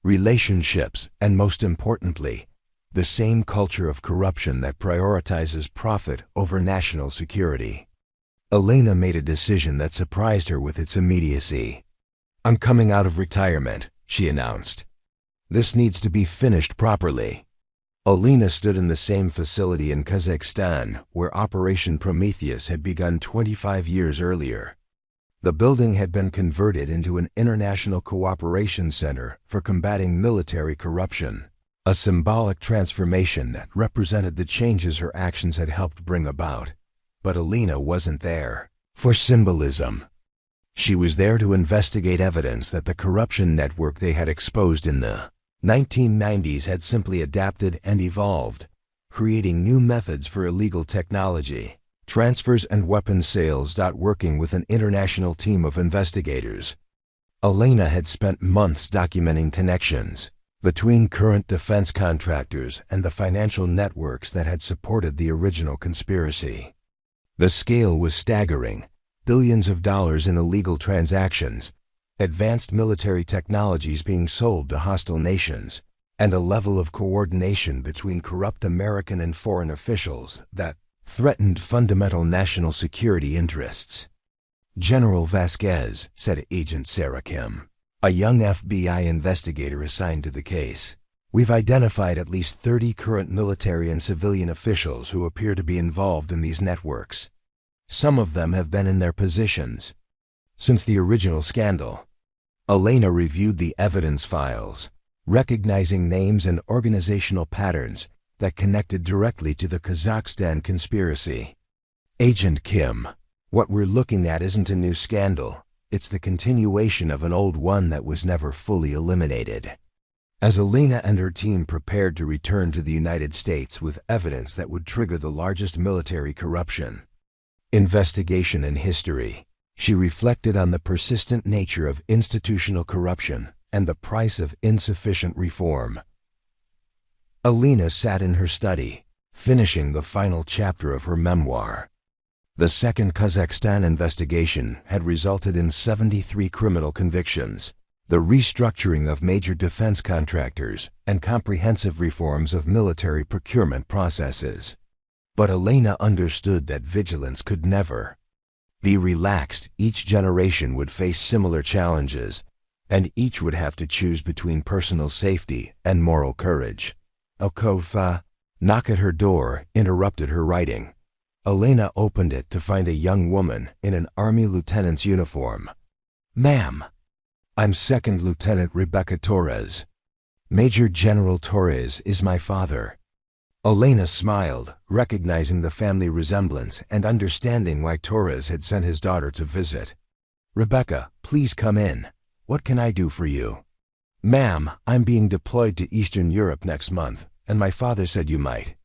S1: relationships, and most importantly, the same culture of corruption that prioritizes profit over national security. Elena made a decision that surprised her with its immediacy. I'm coming out of retirement, she announced. This needs to be finished properly. Elena stood in the same facility in Kazakhstan where Operation Prometheus had begun 25 years earlier. The building had been converted into an international cooperation center for combating military corruption, a symbolic transformation that represented the changes her actions had helped bring about. But Elena wasn't there for symbolism. She was there to investigate evidence that the corruption network they had exposed in the 1990s had simply adapted and evolved, creating new methods for illegal technology, transfers and weapons sales. Working with an international team of investigators, Elena had spent months documenting connections between current defense contractors and the financial networks that had supported the original conspiracy. The scale was staggering: billions of dollars in illegal transactions, advanced military technologies being sold to hostile nations, and a level of coordination between corrupt American and foreign officials that threatened fundamental national security interests. General Vasquez, said Agent Sarah Kim, a young FBI investigator assigned to the case, we've identified at least 30 current military and civilian officials who appear to be involved in these networks. Some of them have been in their positions since the original scandal. Elena reviewed the evidence files, recognizing names and organizational patterns that connected directly to the Kazakhstan conspiracy. Agent Kim, what we're looking at isn't a new scandal, it's the continuation of an old one that was never fully eliminated. As Elena and her team prepared to return to the United States with evidence that would trigger the largest military corruption investigation in history, she reflected on the persistent nature of institutional corruption and the price of insufficient reform. Elena sat in her study, finishing the final chapter of her memoir. The second Kazakhstan investigation had resulted in 73 criminal convictions, the restructuring of major defense contractors, and comprehensive reforms of military procurement processes. But Elena understood that vigilance could never be relaxed. Each generation would face similar challenges, and each would have to choose between personal safety and moral courage. A knock at her door interrupted her writing. Elena opened it to find a young woman in an Army lieutenant's uniform. "Ma'am, I'm Second Lieutenant Rebecca Torres. Major General Torres is my father." Elena smiled, recognizing the family resemblance and understanding why Torres had sent his daughter to visit. "Rebecca, please come in. What can I do for you?" "Ma'am, I'm being deployed to Eastern Europe next month, and my father said you might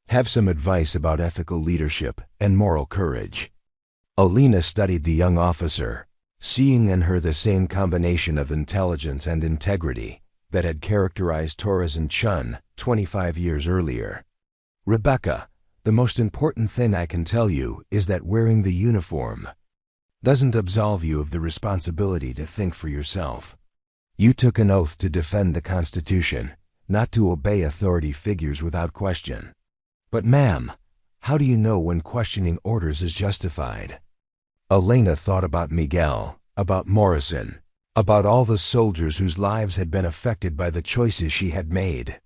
S1: have some advice about ethical leadership and moral courage." Elena studied the young officer, seeing in her the same combination of intelligence and integrity that had characterized Torres and Chen 25 years earlier. "Rebecca, the most important thing I can tell you is that wearing the uniform doesn't absolve you of the responsibility to think for yourself. You took an oath to defend the Constitution, not to obey authority figures without question. But ma'am, how do you know when questioning orders is justified?" Elena thought about Miguel, about Morrison, about all the soldiers whose lives had been affected by the choices she had made.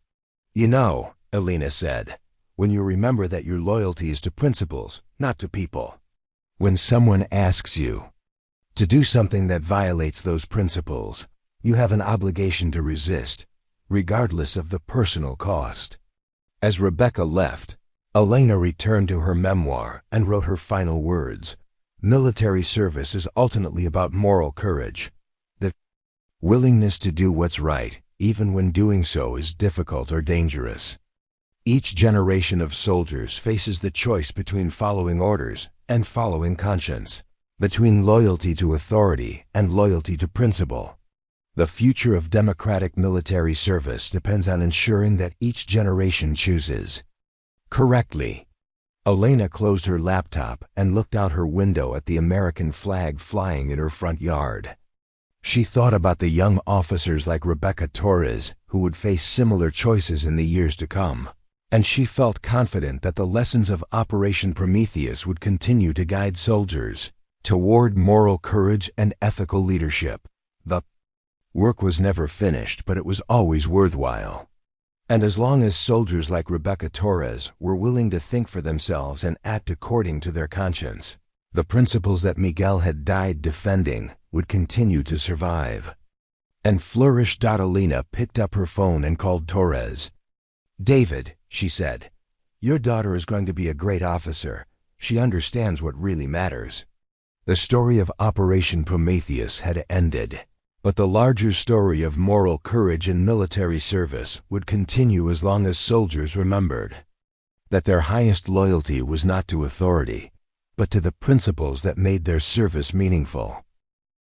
S1: "You know," Elena said, "when you remember that your loyalty is to principles, not to people. When someone asks you to do something that violates those principles, you have an obligation to resist, regardless of the personal cost." As Rebecca left, Elena returned to her memoir and wrote her final words. Military service is ultimately about moral courage, the willingness to do what's right, even when doing so is difficult or dangerous. Each generation of soldiers faces the choice between following orders and following conscience, between loyalty to authority and loyalty to principle. The future of democratic military service depends on ensuring that each generation chooses correctly. Elena closed her laptop and looked out her window at the American flag flying in her front yard. She thought about the young officers like Rebecca Torres who would face similar choices in the years to come, and she felt confident that the lessons of Operation Prometheus would continue to guide soldiers toward moral courage and ethical leadership. The work was never finished, but it was always worthwhile. And as long as soldiers like Rebecca Torres were willing to think for themselves and act according to their conscience, the principles that Miguel had died defending would continue to survive. And flourished. Elena picked up her phone and called Torres. "David," she said, "your daughter is going to be a great officer. She understands what really matters." The story of Operation Prometheus had ended, but the larger story of moral courage in military service would continue as long as soldiers remembered that their highest loyalty was not to authority, but to the principles that made their service meaningful.